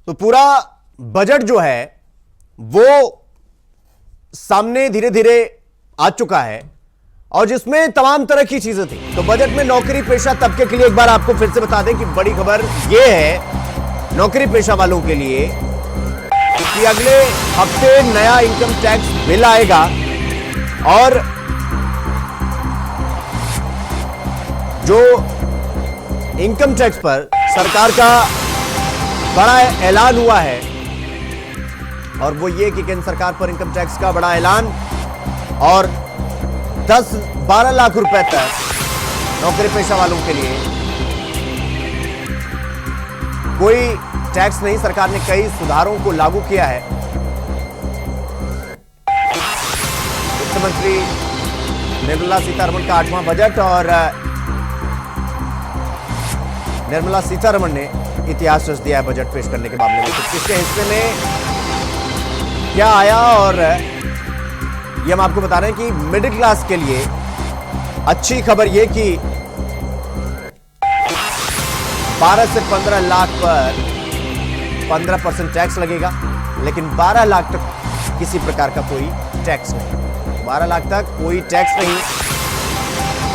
तो पूरा बजट जो है वो सामने धीरे धीरे आ चुका है और जिसमें तमाम तरह की चीजें थी। तो बजट में नौकरी पेशा तबके के लिए एक बार आपको फिर से बता दें कि बड़ी खबर यह है नौकरी पेशा वालों के लिए कि अगले हफ्ते नया इनकम टैक्स बिल आएगा और जो इनकम टैक्स पर सरकार का बड़ा ऐलान हुआ है और वो ये कि केंद्र सरकार पर इनकम टैक्स का बड़ा ऐलान और 10-12 लाख रुपए तक नौकरी पेशा वालों के लिए कोई टैक्स नहीं। सरकार ने कई सुधारों को लागू किया है। वित्त मंत्री निर्मला सीतारमण का 8वां बजट और निर्मला सीतारमण ने इतिहास रच दिया है बजट पेश करने के मामले में। तो किसके हिस्से में क्या आया और ये हम आपको बता रहे हैं कि मिडिल क्लास के लिए अच्छी खबर ये कि 12 से 15 लाख पर 15% टैक्स लगेगा, लेकिन 12 लाख तक किसी प्रकार का कोई टैक्स नहीं। 12 लाख तक कोई टैक्स नहीं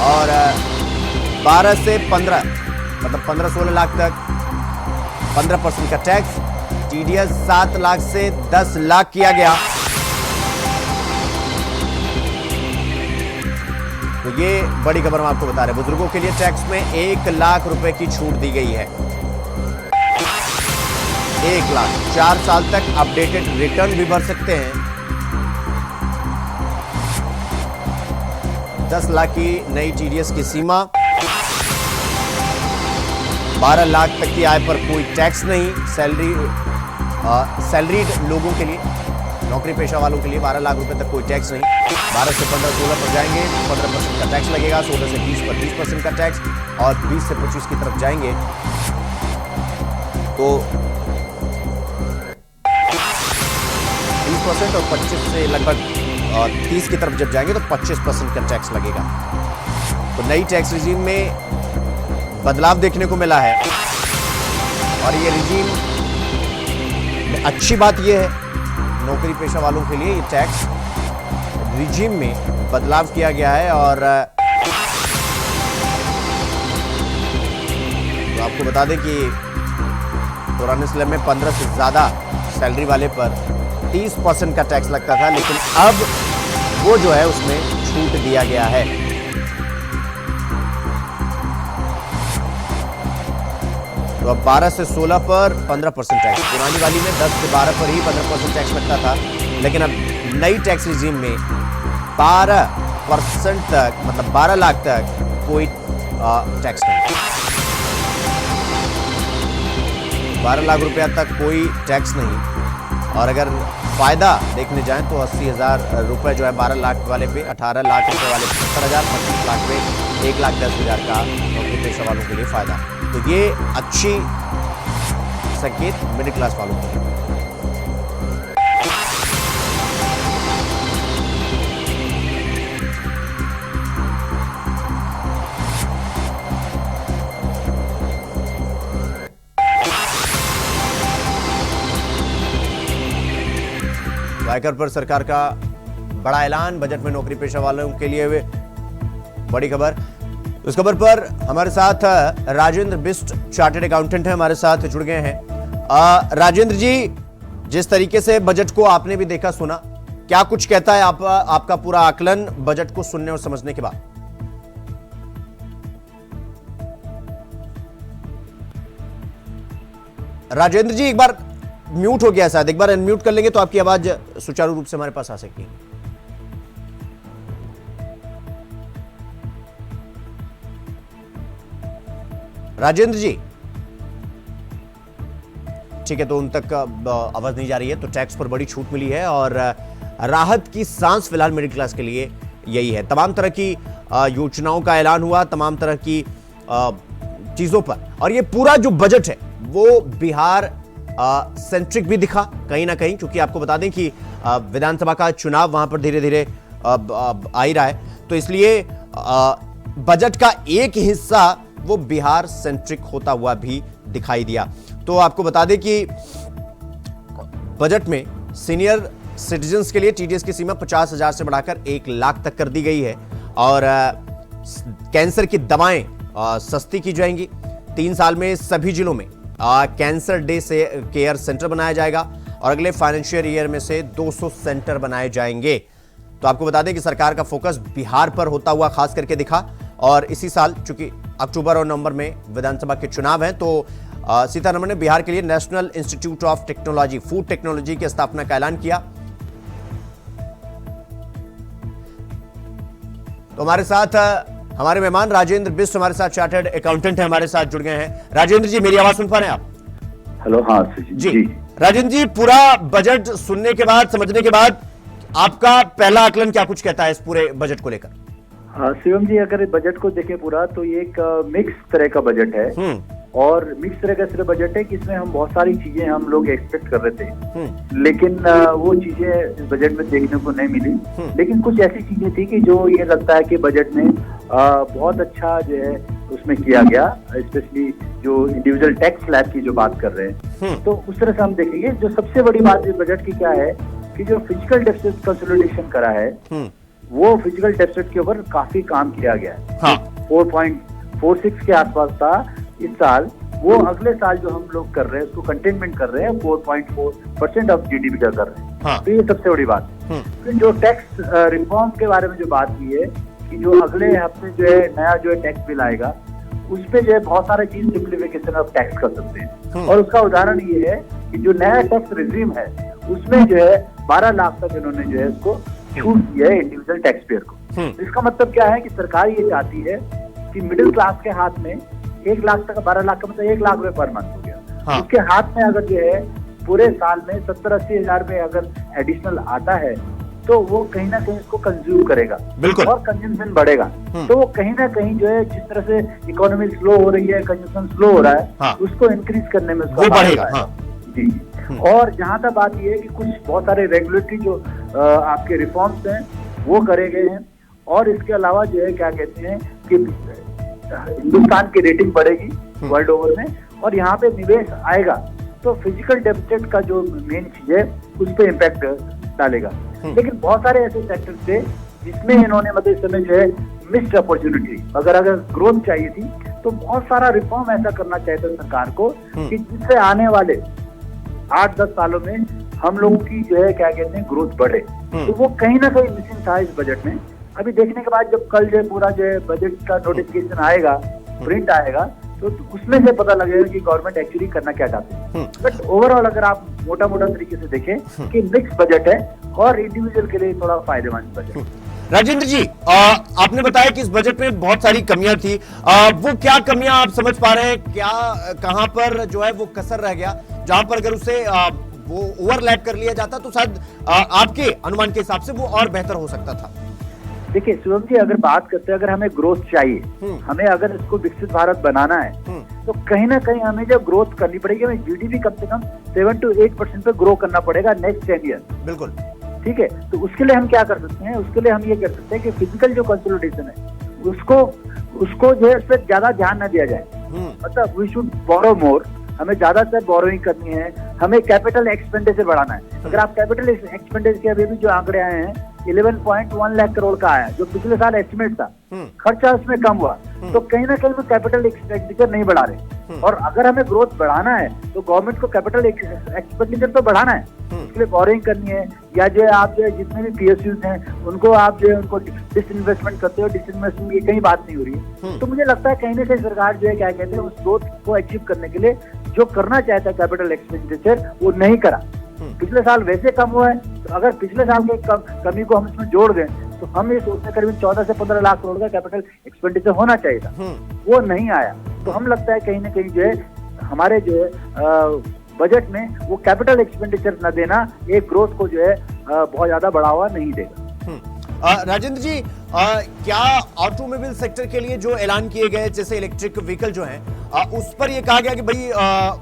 और 12 से 15 मतलब 15-16 लाख तक 15% का टैक्स। टीडीएस 7 लाख से 10 लाख किया गया। तो ये बड़ी खबर हम आपको बता रहे हैं। बुजुर्गों के लिए टैक्स में 1 लाख रुपए की छूट दी गई है। 1 लाख 4 साल तक अपडेटेड रिटर्न भी भर सकते हैं। 10 लाख की नई टीडीएस की सीमा। 12 लाख तक की आय पर कोई टैक्स नहीं। सैलरीड लोगों के लिए, नौकरी पेशा वालों के लिए 12 लाख रुपए तक कोई टैक्स नहीं। 12 से 15-16 पर जाएंगे 15% का टैक्स लगेगा। 16 से 20 पर 20% का टैक्स और 20 से 25 की तरफ जाएंगे तो 20% और 25 से लगभग 30 की तरफ जब जाएंगे तो 25% का टैक्स लगेगा। तो नई टैक्स रिजीम में बदलाव देखने को मिला है और ये रिजीम अच्छी बात यह है नौकरी पेशा वालों के लिए ये टैक्स रिजीम में बदलाव किया गया है। और तो आपको बता दें कि पुराने स्लैब में 15 से ज्यादा सैलरी वाले पर 30% का टैक्स लगता था, लेकिन अब वो जो है उसमें छूट दिया गया है। तो अब 12 से 16 पर 15% टैक्स। पुरानी वाली में 10 से 12 पर ही 15% टैक्स लगता था, लेकिन अब नई टैक्स रिजीम में 12% तक मतलब 12 लाख तक कोई टैक्स नहीं। 12 लाख रुपया तक कोई टैक्स नहीं। और अगर फायदा देखने जाएं तो 80,000 रुपए जो है 12 लाख वाले पे, 18 लाख रुपए वाले पे 70,000, 25 लाख पे 1,10,000 का नौकरी पेशा वालों के लिए फायदा। तो ये अच्छी संकेत मिडिल क्लास वालों के लिए। आयकर पर सरकार का बड़ा ऐलान, बजट में नौकरी पेशा वालों के लिए बड़ी खबर। इस खबर पर हमारे साथ राजेंद्र बिस्ट चार्टर्ड अकाउंटेंट हैं, हमारे साथ जुड़ गए हैं। राजेंद्र जी, जिस तरीके से बजट को आपने भी देखा सुना, क्या कुछ कहता है आपका पूरा आकलन बजट को सुनने और समझने के बाद? राजेंद्र जी एक बार म्यूट हो गया शायद, एक बार अनम्यूट कर लेंगे तो आपकी आवाज सुचारू रूप से हमारे पास आ सकती है। राजेंद्र जी ठीक है, तो उन तक आवाज नहीं जा रही है। तो टैक्स पर बड़ी छूट मिली है और राहत की सांस फिलहाल मिडिल क्लास के लिए यही है। तमाम तरह की योजनाओं का ऐलान हुआ, तमाम तरह की चीजों पर, और ये पूरा जो बजट है वो बिहार सेंट्रिक भी दिखा कहीं ना कहीं, क्योंकि आपको बता दें कि विधानसभा का चुनाव वहां पर धीरे धीरे आ ही रहा है, तो इसलिए बजट का एक हिस्सा वो बिहार सेंट्रिक होता हुआ भी दिखाई दिया। तो आपको बता दें कि बजट में सीनियर सिटीजन्स के लिए टीडीएस की सीमा 50,000 से बढ़ाकर 1 लाख तक कर दी गई है और कैंसर की दवाएं सस्ती की जाएंगी। 3 साल में सभी जिलों में कैंसर डे से केयर सेंटर बनाया जाएगा और अगले फाइनेंशियल ईयर में से 200 सेंटर बनाए जाएंगे। तो आपको बता दें कि सरकार का फोकस बिहार पर होता हुआ खास करके दिखा और इसी साल चूंकि अक्टूबर और नवंबर में विधानसभा के चुनाव हैं तो सीतारमण ने बिहार के लिए national institute of technology food technology की स्थापना का ऐलान किया। तो हमारे साथ हमारे मेहमान राजेंद्र बिष्ट हमारे साथ चार्टर्ड अकाउंटेंट है, हमारे साथ जुड़ गए हैं। राजेंद्र जी, मेरी आवाज सुन पा रहे हैं आप? हेलो, हाँ जी। राजेंद्र जी, पूरा बजट सुनने के बाद, समझने के बाद आपका पहला आकलन क्या कुछ कहता है इस पूरे बजट को लेकर? हाँ शिवम जी, अगर बजट को देखें पूरा तो ये एक मिक्स तरह का बजट है और मिक्स तरह का सिर्फ बजट है कि इसमें हम बहुत सारी चीजें हम लोग एक्सपेक्ट कर रहे थे लेकिन वो चीजें इस बजट में देखने को नहीं मिली। लेकिन कुछ ऐसी चीजें थी कि जो ये लगता है कि बजट में बहुत अच्छा जो है उसमें किया गया, स्पेशली जो इंडिविजुअल टैक्स स्लैब की जो बात कर रहे हैं तो उस तरह से हम देखेंगे। जो सबसे बड़ी बात इस बजट की क्या है कि जो फिजिकल डेफिसिट कंसोलिडेशन करा है वो फिजिकल डेफिसिट के ऊपर काफी काम किया गया है। हाँ। 4.46 के आसपास था इस साल, वो अगले साल जो हम लोग कर रहे हैं उसको कंटेनमेंट कर रहे हैं, 4.4% ऑफ जीडीपी का कर रहे हैं। हाँ। तो ये सबसे बड़ी बात है। फिर जो टैक्स रिफॉर्म के बारे में जो बात की है कि जो अगले हफ्ते जो है नया जो है टैक्स बिल आएगा उस पे जो है बहुत सारे चीज सिंप्लीफिकेशन ऑफ टैक्स कर सकते हैं और उसका उदाहरण ये है कि जो नया टैक्स रिजीम है उसमें जो है 12 लाख तक इन्होंने जो है उसको छूट दिया है इंडिविजुअल टैक्स पेयर को। इसका मतलब क्या है कि सरकार ये चाहती है कि मिडिल क्लास के हाथ में 1 लाख तक 12 लाख का मतलब 1 लाख रुपए पर मंथ हो गया। हाँ। उसके हाथ में अगर जो है पूरे साल में 70-80 हजार रुपए अगर एडिशनल आता है तो वो कहीं ना कहीं इसको कंज्यूम करेगा और कंजम्पशन बढ़ेगा। तो वो कहीं ना कहीं जो है जिस तरह से इकोनॉमी स्लो हो रही है, कंजम्पशन स्लो हो रहा है, हाँ। उसको इंक्रीज करने में उसको बढ़ेगा। हाँ। जी। और जहां तक बात ये है कि कुछ बहुत सारे रेगुलेटरी जो आपके रिफॉर्म्स हैं वो करे गए हैं और इसके अलावा जो है क्या कहते हैं कि हिंदुस्तान की रेटिंग बढ़ेगी वर्ल्ड ओवर में और यहाँ पे निवेश आएगा तो फिजिकल डेफिसिट का जो मेन चीज है उस पर इम्पैक्ट डालेगा। लेकिन बहुत सारे ऐसे सेक्टर थे जिसमें इन्होंने मतलब इस समय जो है मिस्ड अपॉर्चुनिटी, अगर ग्रोथ चाहिए थी तो बहुत सारा रिफॉर्म ऐसा करना चाहिए था सरकार को कि जिससे आने वाले 8-10 सालों में हम लोगों की जो है क्या कहते हैं ग्रोथ बढ़े। तो वो कहीं ना कहीं मिसिंग था इस बजट में। अभी देखने के बाद जब कल जो है पूरा जो है बजट का नोटिफिकेशन आएगा, प्रिंट आएगा तो उसमें से पता लगेगा कि गवर्नमेंट एक्चुअली करना क्या चाहती है। बट ओवरऑल अगर आप मोटा मोटा तरीके से देखें कि मिक्स बजट है और इंडिविजुअल के लिए थोड़ा फायदेमंद बजट। राजेंद्र जी, आपने बताया कि इस बजट में बहुत सारी कमियां थी, वो क्या कमियां आप समझ पा रहे हैं? क्या कहां पर जो है वो कसर रह गया जहां पर अगर उसे वो ओवरलैप कर लिया जाता तो शायद आपके अनुमान के हिसाब से वो और बेहतर हो सकता था? देखिए शिवम जी, अगर बात करते हैं अगर हमें ग्रोथ चाहिए, हमें अगर इसको विकसित भारत बनाना है तो कहीं ना कहीं हमें जब ग्रोथ करनी पड़ेगी, हमें जीडीपी कम से कम 7 to 8% पे ग्रो करना पड़ेगा नेक्स्ट 10 ईयर। बिल्कुल ठीक है। तो उसके लिए हम क्या कर सकते हैं? उसके लिए हम ये कर सकते हैं कि फिजिकल जो कंसोलिडेशन है उसको जो है उस पर ज्यादा ध्यान न दिया जाए। मतलब वी शुड बोरो मोर, हमें ज्यादातर बोरोइंग करनी है, हमें कैपिटल एक्सपेंडिचर बढ़ाना है। अगर आप कैपिटल एक्सपेंडिचर के अभी भी जो आंकड़े आए हैं 11.1 लाख करोड़ का आया, जो पिछले साल एस्टिमेट था, खर्चा उसमें कम हुआ, तो कहीं ना कहीं वो कैपिटल एक्सपेंडिचर नहीं बढ़ा रहे। और अगर हमें ग्रोथ बढ़ाना है तो गवर्नमेंट को कैपिटल एक्सपेंडिचर तो बढ़ाना है, उसके लिए बोरिंग करनी है या जो है आप जो है जितने भी पीएसयूज हैं उनको आप जो है उनको डिसइन्वेस्टमेंट करते हो, डिसइन्वेस्टमेंट की कहीं बात नहीं हो रही है। तो मुझे लगता है कहीं ना कहीं सरकार जो है क्या कहते हैं उस ग्रोथ को अचीव करने के लिए जो करना चाहता है कैपिटल एक्सपेंडिचर वो नहीं करा। पिछले साल वैसे कम हुआ है, तो अगर पिछले साल के कमी को हम इसमें जोड़ दें तो हम ये सोचते करीब 14 से 15 लाख करोड़ का कैपिटल एक्सपेंडिचर होना चाहिए था, वो नहीं आया। तो हम लगता है कहीं ना कहीं जो है हमारे जो है बजट में वो कैपिटल एक्सपेंडिचर न देना एक ग्रोथ को जो है बहुत ज्यादा बढ़ावा नहीं देगा। राजेंद्र जी, क्या ऑटोमोबाइल सेक्टर के लिए जो ऐलान किए गए जैसे इलेक्ट्रिक व्हीकल जो हैं उस पर ये कहा गया कि भाई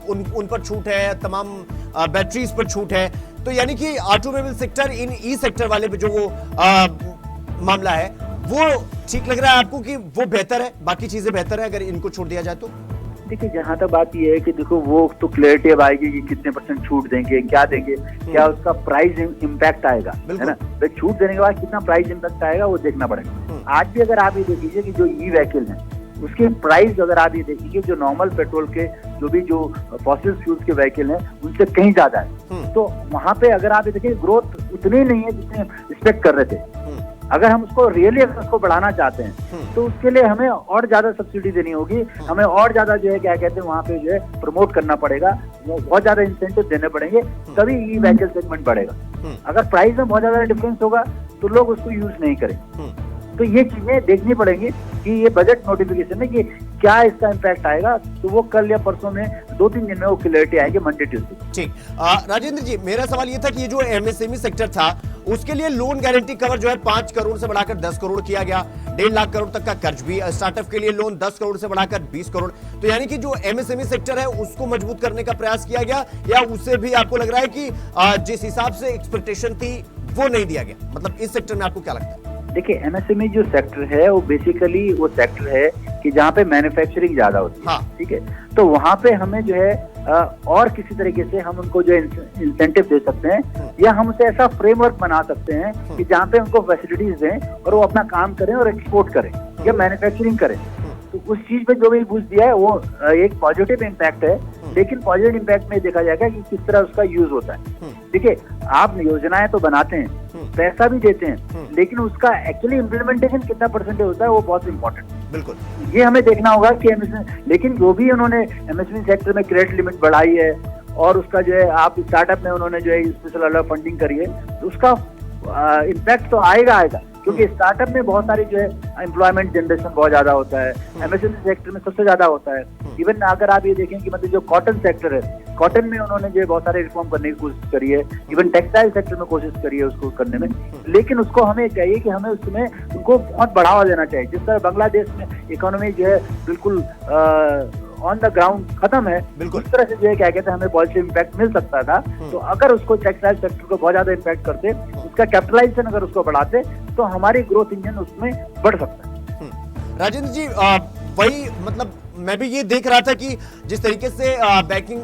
उन पर छूट है, तमाम बैटरीज पर छूट है, तो यानी कि automobile sector in E sector वाले पे जो वो मामला है वो ठीक लग रहा है आपको कि वो बेहतर है, बाकी चीजें बेहतर है अगर इनको छोड़ दिया जाए तो? देखिए, जहाँ तक बात ये है कि देखो वो तो क्लैरिटी अब आएगी कि कितने % छूट देंगे, क्या देंगे, क्या उसका प्राइस इम्पैक्ट आएगा, है ना। तो छूट देने के बाद कितना प्राइस इम्पैक्ट आएगा वो देखना पड़ेगा। आज भी अगर आप ये देख लीजिए कि जो ई व्हीकल है उसके प्राइस अगर आप ये देखिए जो नॉर्मल पेट्रोल के जो फॉसिल फ्यूल्स के व्हीकल हैं उनसे कहीं ज्यादा है। तो वहां पे अगर आप ये देखिए ग्रोथ उतनी नहीं है जितने एक्सपेक्ट कर रहे थे। अगर हम उसको रियली अगर उसको बढ़ाना चाहते हैं तो उसके लिए हमें और ज्यादा सब्सिडी देनी होगी, हमें और ज्यादा जो है क्या कहते हैं वहाँ पे जो है प्रमोट करना पड़ेगा, बहुत ज्यादा इंसेंटिव देने पड़ेंगे, तभी ई व्हीकल सेगमेंट बढ़ेगा। अगर प्राइस में बहुत ज्यादा डिफरेंस होगा तो लोग उसको यूज नहीं करेंगे। तो ये चीजें देखनी पड़ेंगी कि ये बजट नोटिफिकेशन में कि क्या इसका इम्पैक्ट आएगा, तो वो कल या परसों में 2-3 दिन में वो क्लियरिटी आएगी, मंडे ट्यूसडे। ठीक, राजेंद्र जी, मेरा सवाल ये था कि ये जो एमएसएमई सेक्टर था उसके लिए लोन गारंटी कवर जो है 5 करोड़ से बढ़ाकर 10 करोड़ किया गया, 1.5 लाख करोड़ तक का कर्ज भी, स्टार्टअप के लिए लोन 10 करोड़ से बढ़ाकर 20 करोड़। तो यानी कि जो एमएसएमई सेक्टर है उसको मजबूत करने का प्रयास किया गया, या उससे भी आपको लग रहा है कि जिस हिसाब से एक्सपेक्टेशन थी वो नहीं दिया गया? मतलब इस सेक्टर में आपको क्या लगता है? देखिए, एमएसएमई जो सेक्टर है वो बेसिकली वो सेक्टर है कि जहाँ पे मैन्युफैक्चरिंग ज्यादा होती है। हाँ। ठीक है, तो वहाँ पे हमें जो है और किसी तरीके से हम उनको जो इंसेंटिव दे सकते हैं, या हम उसे ऐसा फ्रेमवर्क बना सकते हैं कि जहाँ पे उनको फैसिलिटीज दें और वो अपना काम करें और एक्सपोर्ट करें या मैन्युफैक्चरिंग करें। तो उस चीज पे जो भी बूस्ट दिया है वो एक पॉजिटिव इम्पैक्ट है, लेकिन पॉजिटिव इम्पैक्ट में देखा जाएगा कि किस तरह उसका यूज होता है। देखिए, आप योजनाएं तो बनाते हैं, पैसा भी देते हैं, लेकिन उसका एक्चुअली इम्प्लीमेंटेशन कितना % होता है वो बहुत इंपॉर्टेंट है। बिल्कुल, ये हमें देखना होगा कि लेकिन जो भी उन्होंने एमएसएमई सेक्टर में क्रेडिट लिमिट बढ़ाई है और उसका जो है आप स्टार्टअप में उन्होंने जो है स्पेशल अलग फंडिंग करी है, तो उसका इम्पैक्ट तो आएगा, क्योंकि स्टार्टअप में बहुत सारी जो है एम्प्लॉयमेंट जनरेशन बहुत ज्यादा होता है, एमएसएमई सेक्टर में सबसे ज्यादा होता है। इवन अगर आप ये देखें कि मतलब जो कॉटन सेक्टर है, कॉटन में उन्होंने जो है बहुत सारे रिफॉर्म करने की कोशिश करी है, इवन टेक्सटाइल सेक्टर में कोशिश करी है उसको करने में, लेकिन उसको हमें चाहिए कि हमें उसमें उनको बहुत बढ़ावा देना चाहिए। जिस तरह बांग्लादेश में इकोनॉमी जो है बिल्कुल ऑन द ग्राउंड खत्म है, बिल्कुल इस तरह से जो है क्या कहते हैं हमें पॉजिटिव इम्पैक्ट मिल सकता था। तो अगर उसको टेक्सटाइल सेक्टर को बहुत ज्यादा इम्पैक्ट करते, उसका कैपिटलाइजेशन अगर उसको बढ़ाते, तो हमारी ग्रोथ इंजन उसमें बढ़ सकता है। राजेंद्र जी, वही मतलब मैं भी ये देख रहा था कि जिस तरीके से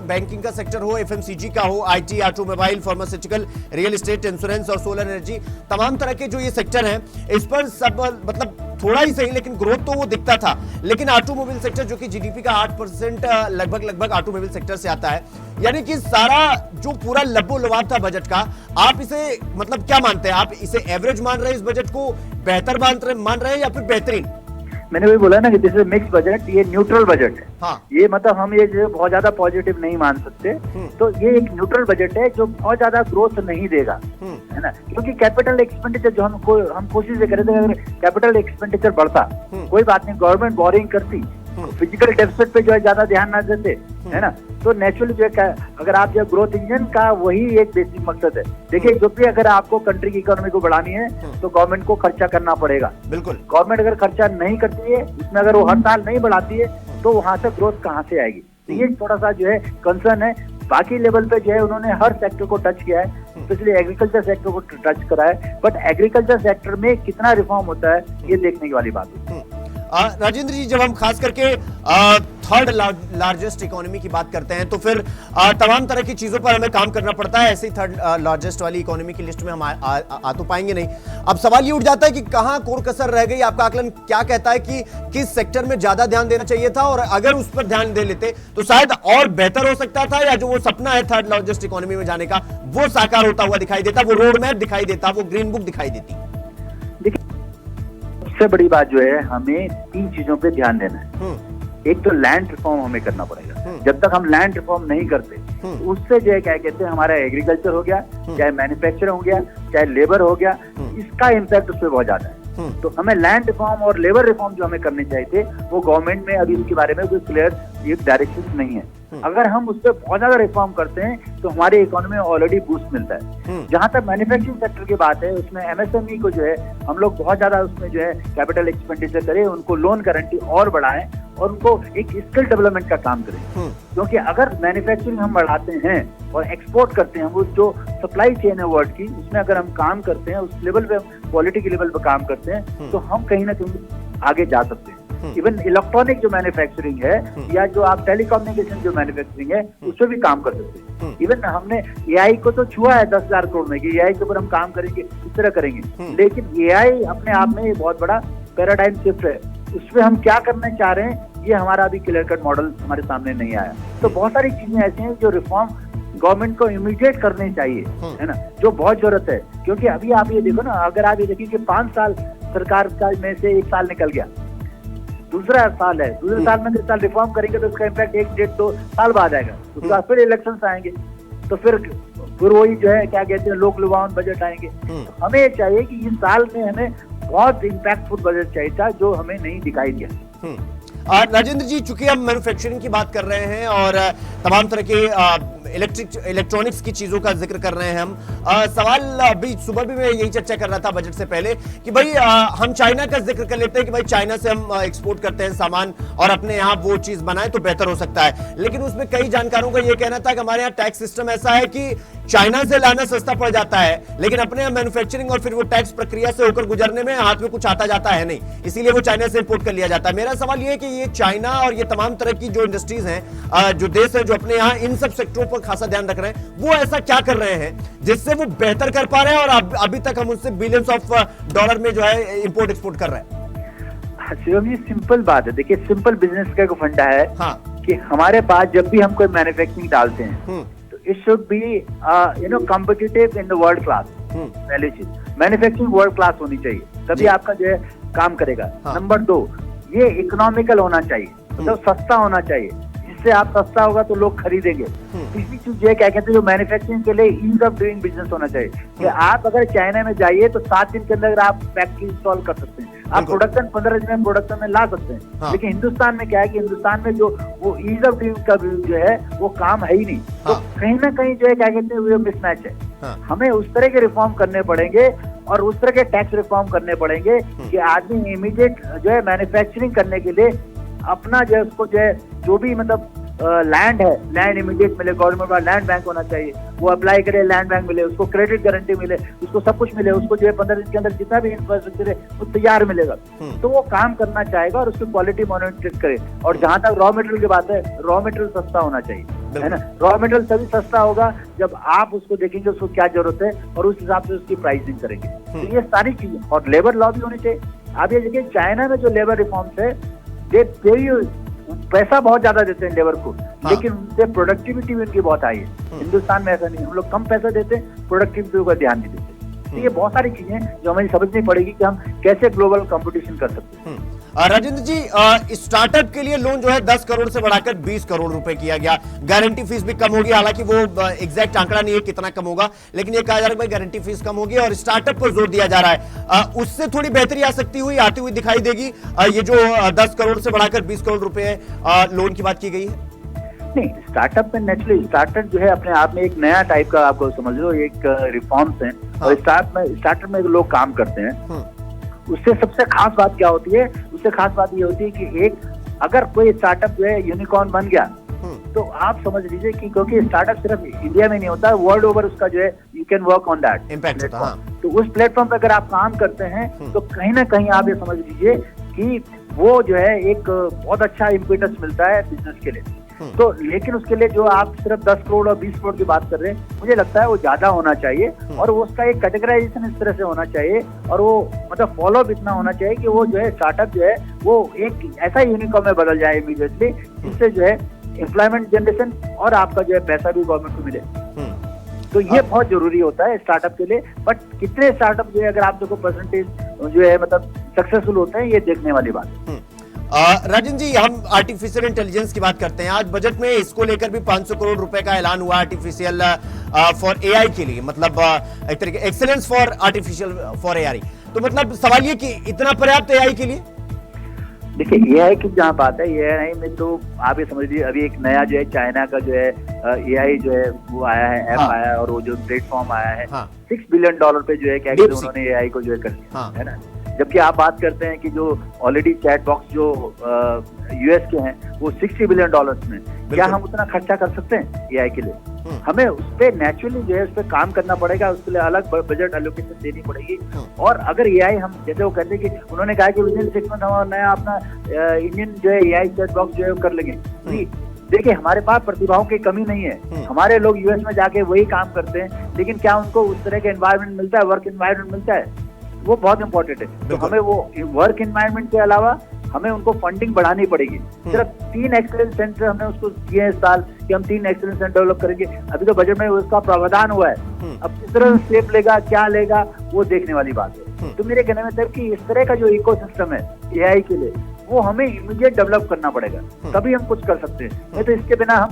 बैंकिंग का सेक्टर हो, एफएमसीजी का हो, IT, automobile, pharmaceutical, real estate, insurance और सोलर एनर्जी, तमाम तरह के जो ये सेक्टर हैं, इस पर सब मतलब थोड़ा ही सही लेकिन ग्रोथ तो वो दिखता था। लेकिन ऑटोमोबाइल सेक्टर जो कि जीडीपी का 8% लगभग ऑटोमोबाइल सेक्टर से आता है, यानी कि सारा जो पूरा लबो-लबाब था बजट का, आप इसे मतलब क्या मानते हैं? आप इसे एवरेज मान रहे हैं, इस बजट को बेहतर मान रहे हैं या फिर बेहतरीन? मैंने वही बोला ना कि दिस इज मिक्स बजट, ये न्यूट्रल बजट है। हाँ। ये मतलब हम ये जो बहुत ज्यादा पॉजिटिव नहीं मान सकते, तो ये एक न्यूट्रल बजट है जो बहुत ज्यादा ग्रोथ नहीं देगा, है ना। क्योंकि कैपिटल एक्सपेंडिचर जो हम कोशिश ये कर रहे थे, अगर कैपिटल एक्सपेंडिचर बढ़ता कोई बात नहीं, गवर्नमेंट बोरिंग करती, फिजिकल डेफिसिट पे जो है ज्यादा ध्यान ना देते, है ना, तो नेचुरली जो है अगर आप जो ग्रोथ इंजन का वही एक बेसिक मकसद है। देखिए, जो भी अगर आपको कंट्री की इकोनॉमी को बढ़ानी है तो गवर्नमेंट को खर्चा करना पड़ेगा। बिल्कुल, गवर्नमेंट अगर खर्चा नहीं करती है, उसमें अगर वो हर साल नहीं बढ़ाती है, तो वहां से ग्रोथ कहाँ से आएगी? तो ये थोड़ा सा जो है कंसर्न है। बाकी लेवल पे जो है उन्होंने हर सेक्टर को टच किया है, स्पेशली एग्रीकल्चर सेक्टर को टच करा है, बट एग्रीकल्चर सेक्टर में कितना रिफॉर्म होता है ये देखने की वाली बात है। राजेंद्र जी, जब हम खास करके थर्ड लार्जेस्ट इकोनॉमी की बात करते हैं तो फिर तमाम तरह की चीजों पर हमें काम करना पड़ता है। ऐसे ही थर्ड लार्जेस्ट वाली इकोनॉमी की लिस्ट में हम आ तो पाएंगे नहीं। अब सवाल ये उठ जाता है कि कहां कोर कसर रह गई? आपका आकलन क्या कहता है कि किस सेक्टर में ज्यादा ध्यान देना चाहिए था, और अगर उस पर ध्यान दे लेते तो शायद और बेहतर हो सकता था, या जो वो सपना है थर्ड लार्जेस्ट इकोनॉमी में जाने का वो साकार होता हुआ दिखाई देता, वो रोड मैप दिखाई देता, वो ग्रीन बुक दिखाई देती? सबसे बड़ी बात जो है, हमें 3 चीजों पे ध्यान देना है। एक तो लैंड रिफॉर्म हमें करना पड़ेगा। जब तक हम लैंड रिफॉर्म नहीं करते, तो उससे जो है क्या कहते हैं हमारा एग्रीकल्चर हो गया, चाहे मैन्युफैक्चरिंग हो गया, चाहे लेबर हो गया, इसका इम्पैक्ट उस पर बहुत ज्यादा है। तो हमें लैंड रिफॉर्म और लेबर रिफॉर्म जो हमें करने चाहिए थे, वो गवर्नमेंट में अभी इसके बारे में कोई क्लियर एक डायरेक्शन नहीं है। अगर हम उस पर बहुत ज्यादा रिफॉर्म करते हैं तो हमारी इकोनॉमी में ऑलरेडी बूस्ट मिलता है। जहां तक मैन्युफैक्चरिंग सेक्टर की बात है, उसमें एमएसएमई को जो है हम लोग बहुत ज्यादा उसमें जो है कैपिटल एक्सपेंडिचर करें, उनको लोन गारंटी और बढ़ाएं और उनको एक स्किल डेवलपमेंट का काम करें। क्योंकि अगर मैन्युफैक्चरिंग हम बढ़ाते हैं और एक्सपोर्ट करते हैं, वो जो सप्लाई चेन है वर्ल्ड की, उसमें अगर हम काम करते हैं, उस लेवल पे क्वालिटी के लेवल पे काम करते हैं, तो हम कहीं ना कहीं आगे जा सकते हैं। इवन इलेक्ट्रॉनिक जो मैन्युफैक्चरिंग है या जो आप टेलीकम्युनिकेशन जो मैन्युफैक्चरिंग है उसमें भी काम कर सकते हैं। इवन हमने एआई को तो छुआ है 10,000 करोड़ में कि एआई के ऊपर हम काम करेंगे, इस तरह करेंगे, लेकिन एआई अपने आप में बहुत बड़ा पैराडाइम शिफ्ट है। उसमें हम क्या करना चाह रहे हैं ये हमारा अभी क्लियर कट मॉडल हमारे सामने नहीं आया। तो बहुत सारी चीजें ऐसी हैं जो रिफॉर्म गवर्नमेंट को इमीडिएट करनी चाहिए, है ना, जो बहुत जरूरत है। क्योंकि अभी आप ये देखो ना, अगर आप ये देखिए कि 5 साल सरकार का में से 1 साल निकल गया, दूसरा साल है, दूसरे साल में 1 साल रिफॉर्म करेंगे तो उसका इम्पैक्ट 1-1.5-2 साल बाद आएगा। उसके बाद फिर इलेक्शन आएंगे तो फिर वही जो है क्या कहते हैं लोक लुभावन बजट आएंगे। तो हमें चाहिए कि इस साल में हमें बहुत इम्पैक्टफुल बजट चाहिए था जो हमें नहीं दिखाई दिया। राजेंद्र जी, चूंकि हम मैन्युफैक्चरिंग की बात कर रहे हैं और तमाम तरह के इलेक्ट्रॉनिक्स की चीजों का जिक्र कर रहे हैं हम, सवाल अभी सुबह भी मैं यही चर्चा कर रहा था बजट से पहले कि भाई हम चाइना का जिक्र कर लेते हैं कि भाई चाइना से हम एक्सपोर्ट करते हैं सामान और अपने यहाँ वो चीज बनाए तो बेहतर हो सकता है, लेकिन उसमें कई जानकारों का ये कहना था कि हमारे यहाँ टैक्स सिस्टम ऐसा है कि चाइना से लाना सस्ता पड़ जाता है, लेकिन अपने यहाँ मैन्युफैक्चरिंग और फिर वो टैक्स प्रक्रिया से होकर गुजरने में हाथ में कुछ आता जाता है नहीं, इसीलिए वो चाइना से इंपोर्ट कर लिया जाता है। मेरा सवाल ये है कि ये चाइना और ये तमाम तरह की जो इंडस्ट्रीज हैं, जो देश है जो अपने यहाँ इन सब सेक्टरों पर खासा ध्यान रख रहे हैं, वो ऐसा क्या कर रहे हैं जिससे वो बेहतर कर पा रहे हैं और अभी तक हम उससे बिलियंस ऑफ डॉलर में जो है इंपोर्ट एक्सपोर्ट कर रहे हैं? शिवम जी, सिंपल बात है। देखिए, सिंपल बिजनेस का एक फंडा है कि हमारे पास जब भी हम कोई मैन्युफैक्चरिंग डालते हैं तो it should be competitive in the world class. पहली चीज, मैन्युफैक्चरिंग वर्ल्ड क्लास होनी चाहिए, तभी आपका जो है काम करेगा। नंबर 2, ये इकोनॉमिकल होना चाहिए, मतलब सस्ता होना चाहिए, जिससे आप सस्ता होगा तो लोग खरीदेंगे। तीसरी चीज ये क्या कहते हैं, जो मैन्युफैक्चरिंग के लिए ईज ऑफ डूइंग बिजनेस होना चाहिए कि आप अगर चाइना में जाइए तो 7 दिन के अंदर आप फैक्ट्री इंस्टॉल कर सकते हैं, आप प्रोडक्शन 15 दिन में प्रोडक्शन में ला सकते हैं। लेकिन हिंदुस्तान में क्या है कि हिंदुस्तान में जो वो ईज ऑफ डूइंग का जो है वो काम है ही नहीं। तो कहीं ना कहीं जो है क्या कहते हैं वो मिसमैच है। हमें उस तरह के रिफॉर्म करने पड़ेंगे और उस तरह के टैक्स रिफॉर्म करने पड़ेंगे कि आदमी इमीडिएट जो है मैन्युफैक्चरिंग करने के लिए अपना जो है उसको जो है जो भी मतलब लैंड है, लैंड इमीडिएट मिले, गवर्नमेंट का लैंड बैंक होना चाहिए, वो अप्लाई करे, लैंड बैंक मिले, उसको क्रेडिट गारंटी मिले, उसको सब कुछ मिले, उसको जो है 15 दिन के अंदर जितना भी इंफ्रास्ट्रक्चर है वो तैयार मिलेगा, तो वो काम करना चाहेगा और उसकी क्वालिटी मॉनिटर करे। और जहां तक रॉ मटेरियल की बात है, रॉ मटेरियल सस्ता होना चाहिए, है ना। रॉ मटेरियल तभी सस्ता होगा जब आप उसको देखेंगे उसको क्या जरूरत है और उस हिसाब से उसकी प्राइसिंग करेंगे। तो ये सारी चीजें, और लेबर लॉ भी होनी चाहिए। आप ये देखिए, चाइना में जो लेबर रिफॉर्म्स है, पैसा बहुत ज्यादा देते हैं लेबर को, लेकिन उनसे प्रोडक्टिविटी भी उनकी बहुत हाई है। हिंदुस्तान में ऐसा नहीं, हम लोग कम पैसा देते हैं, प्रोडक्टिविटी का ध्यान नहीं देते। तो ये बहुत सारी चीजें जो हमें समझनी पड़ेगी कि हम कैसे ग्लोबल कंपटीशन कर सकते हैं। राजेंद्र जी, स्टार्टअप के लिए लोन जो है 10 करोड़ से बढ़ाकर 20 करोड़ रुपए किया गया, गारंटी फीस भी कम होगी, हालांकि वो एग्जैक्ट आंकड़ा नहीं है कितना कम होगा, लेकिन ये कहा जा रहा है भाई गारंटी फीस कम होगी और स्टार्टअप पर जोर दिया जा रहा है। उससे थोड़ी बेहतरी आती हुई दिखाई देगी। ये जो 10 करोड़ से बढ़ाकर 20 करोड़ रुपए लोन की बात की गई है। नहीं, स्टार्टअप में नेचुरली स्टार्टअप जो है अपने आप में एक नया टाइप का, आपको समझ लो, एक रिफॉर्म्स है। और स्टार्टअप में लोग काम करते हैं। उससे सबसे खास बात क्या होती है, उससे खास बात ये होती है कि एक अगर कोई स्टार्टअप जो है यूनिकॉर्न बन गया तो आप समझ लीजिए कि क्योंकि स्टार्टअप सिर्फ इंडिया में नहीं होता, वर्ल्ड ओवर उसका जो है you can work on that impact होता है। तो उस प्लेटफॉर्म पर अगर आप काम करते हैं तो कहीं ना कहीं आप ये समझ लीजिए कि वो जो है एक बहुत अच्छा इम्पेटस मिलता है बिजनेस के लिए। तो लेकिन उसके लिए जो आप सिर्फ 10 करोड़ और 20 करोड़ की बात कर रहे हैं, मुझे लगता है वो ज्यादा होना चाहिए और उसका एक कैटेगराइजेशन इस तरह से होना चाहिए और वो मतलब फॉलो अप इतना होना चाहिए कि वो जो है स्टार्टअप जो है वो एक ऐसा यूनिकॉर्न में बदल जाए इमीडिएटली, जिससे जो है एम्प्लॉयमेंट जनरेशन और आपका जो है पैसा भी गवर्नमेंट को मिले। तो ये बहुत जरूरी होता है स्टार्टअप के लिए। बट कितने स्टार्टअप जो है अगर आप देखो परसेंटेज जो है मतलब सक्सेसफुल होते हैं, ये देखने वाली बात है। राजन जी, हम आर्टिफिशियल इंटेलिजेंस की बात करते हैं। आज बजट में इसको लेकर भी 500 करोड़ रुपए का ऐलान हुआ आर्टिफिशियल फॉर एआई के लिए, मतलब एक तरीके excellence for artificial for AI. तो मतलब सवाल ये कि इतना पर्याप्त एआई के लिए? देखिए, एआई की जहाँ बात है, एआई में तो आप ये समझ लीजिए अभी एक नया जो है चाइना का जो है एआई जो है वो आया है, ऐप आया है और वो जो प्लेटफॉर्म आया है, $6 बिलियन पे जो है क्या कहते हैं उन्होंने एआई को जो है कर दिया, है ना। जबकि आप बात करते हैं कि जो ऑलरेडी चैट बॉक्स जो यूएस के हैं वो $60 बिलियन में, क्या हम उतना खर्चा कर सकते हैं एआई के लिए? हमें उस पर नेचुरली जो है उस पर काम करना पड़ेगा, उसके लिए अलग बजट एलोकेशन देनी पड़ेगी। और अगर एआई हम जैसे वो कहते हैं कि उन्होंने कहा कि विदिन 6 मंथ हम नया अपना इंडियन जो है एआई चैट बॉक्स जो है कर लेंगे। देखिए हमारे पास प्रतिभाओं की कमी नहीं है, हमारे लोग यूएस में जाके वही काम करते हैं, लेकिन क्या उनको उस तरह का एनवायरनमेंट मिलता है, वर्क एनवायरनमेंट मिलता है, वो बहुत इंपॉर्टेंट है। तो हमें वो वर्क एनवायरनमेंट के अलावा हमें उनको फंडिंग बढ़ानी पड़ेगी। सिर्फ 3 एक्सीलेंस सेंटर हमने उसको किए इस साल कि हम 3 एक्सीलेंस सेंटर डेवलप करेंगे, अभी तो बजट में उसका प्रावधान हुआ है। अब किस तरह स्टेप लेगा, क्या लेगा, वो देखने वाली बात है। तो मेरे कहने में था कि इस तरह का जो इकोसिस्टम है एआई के लिए, वो हमें इमीडिएट डेवलप करना पड़ेगा, तभी हम कुछ कर सकते हैं। नहीं तो इसके बिना हम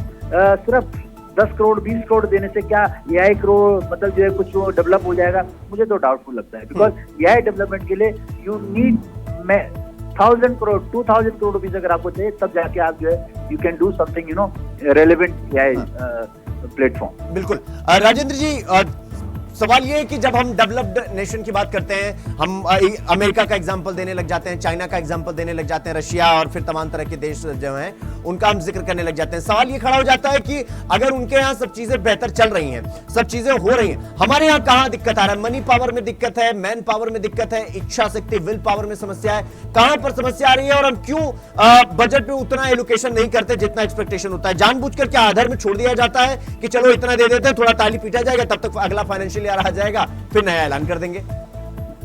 सिर्फ 10 करोड़ 20 करोड़ देने से क्या एआई करोड़ मतलब जो है कुछ वो डेवलप हो जाएगा, मुझे तो डाउटफुल लगता है। बिकॉज एआई डेवलपमेंट के लिए you need 1000 crore 2000 crore rupees अगर आपको चाहिए, तब जाके आप जो है you can do something relevant AI platform. बिल्कुल। राजेंद्र जी, सवाल ये है कि जब हम डेवलप्ड नेशन की बात करते हैं, हम अमेरिका का एग्जांपल देने लग जाते हैं, चाइना का एग्जांपल देने लग जाते हैं, रशिया और फिर तमाम तरह के देश जो हैं उनका हम जिक्र करने लग जाते हैं। सवाल ये खड़ा हो जाता है कि अगर उनके यहाँ सब चीजें बेहतर चल रही हैं, सब चीजें हो रही हैं, हमारे यहाँ कहाँ दिक्कत आ रहा है? मनी पावर में दिक्कत है, मैन पावर में दिक्कत है, इच्छा शक्ति विल पावर में समस्या है, कहां पर समस्या आ रही है? और हम क्यों बजट में उतना एलोकेशन नहीं करते जितना एक्सपेक्टेशन होता है? जानबूझकर क्या आधार में छोड़ दिया जाता है कि चलो इतना दे देते हैं, थोड़ा ताली पीटा जाएगा, तब तक अगला फाइनेंशियल ईयर आ जाएगा, फिर नया ऐलान कर देंगे?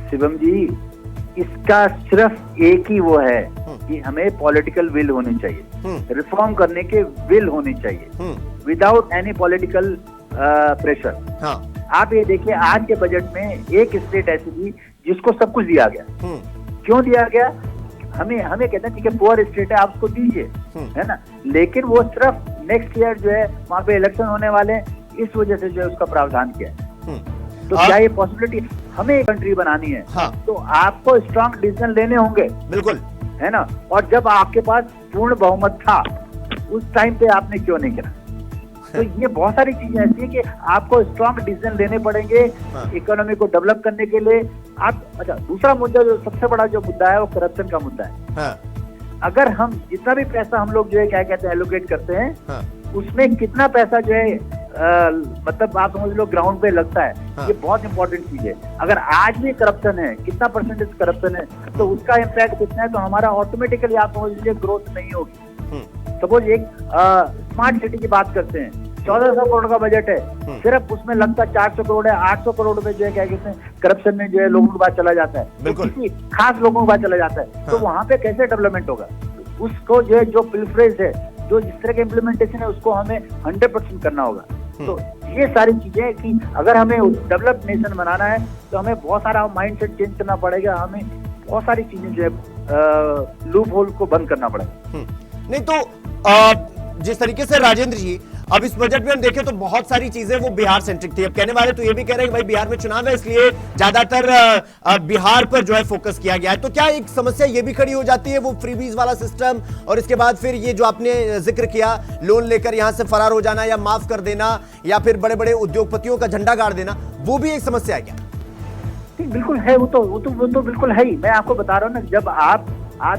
शिवम जी, इसका सिर्फ एक ही वो है कि हमें पॉलिटिकल विल होनी चाहिए, रिफॉर्म करने के विल होनी चाहिए, विदाउट एनी पॉलिटिकल प्रेशर। हाँ। आप ये देखिए आज के बजट में एक स्टेट ऐसी थी जिसको सब कुछ दिया गया। क्यों दिया गया? हमें कहते हैं ठीक है पुअर स्टेट है, आप उसको दीजिए, है ना, लेकिन वो सिर्फ नेक्स्ट ईयर जो है वहां पे इलेक्शन होने वाले, इस वजह से जो है उसका प्रावधान किया है। तो क्या ये पॉसिबिलिटी हमें एक कंट्री बनानी है? हाँ। तो आपको स्ट्रांग डिसीजन लेने होंगे, बिल्कुल, है ना। और जब आपके पास पूर्ण बहुमत था उस टाइम पे आपने क्यों नहीं किया? तो ये बहुत सारी चीजें ऐसी है कि आपको स्ट्रांग डिसीजन लेने पड़ेंगे इकोनॉमी को डेवलप करने के लिए। आप अच्छा, दूसरा मुद्दा जो सबसे बड़ा जो मुद्दा है वो करप्शन का मुद्दा है। हाँ। अगर हम जितना भी पैसा हम लोग जो है क्या कहते हैं एलोकेट करते हैं, हाँ, उसमें कितना पैसा जो है मतलब आप समझ लो ग्राउंड पे लगता है। हाँ। ये बहुत इंपॉर्टेंट चीज है। अगर आज भी करप्शन है, कितना परसेंटेज करप्शन है, तो उसका इम्पैक्ट कितना है, तो हमारा ऑटोमेटिकली आप समझ लीजिए ग्रोथ नहीं होगी। सपोज एक स्मार्ट सिटी की बात करते हैं, 1400 करोड़ का बजट है, सिर्फ उसमें लगता 400 करोड़ है, 800 करोड़ में जो है क्या कहते हैं करप्शन में जो है लोगों के पास चला जाता है, तो किसी खास लोगों के पास चला जाता है। हाँ। तो वहां पे कैसे डेवलपमेंट होगा? उसको जो है जो पिलफ्रेज है, जो जिस तरह का इम्प्लीमेंटेशन है, उसको हमें 100% करना होगा। तो ये सारी चीजें कि अगर हमें डेवलप्ड नेशन बनाना है तो हमें बहुत सारा माइंडसेट चेंज करना पड़ेगा, हमें बहुत सारी चीजें जो है लूप होल को बंद करना पड़ेगा। नहीं तो जिस तरीके से राजेंद्र जी अब इस बजट में हम देखें तो बहुत सारी चीजें वो बिहार सेंट्रिक थी। अब कहने वाले तो ये भी कह रहे हैं कि भाई बिहार में चुनाव है इसलिए ज्यादातर बिहार पर जो है फोकस किया गया है। तो क्या एक समस्या ये भी खड़ी हो जाती है वो फ्रीबीज वाला सिस्टम, और इसके बाद फिर ये जो आपने जिक्र किया लोन लेकर यहां से फरार हो जाना या माफ कर देना या फिर बड़े बड़े उद्योगपतियों का झंडा गाड़ देना, वो भी एक समस्या है क्या? बिल्कुल है, वो तो बिल्कुल है ही। मैं आपको बता रहा हूँ ना, जब आप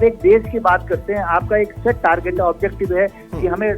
एक देश की बात करते हैं, आपका एक सेट टारगेट ऑब्जेक्टिव है कि हमें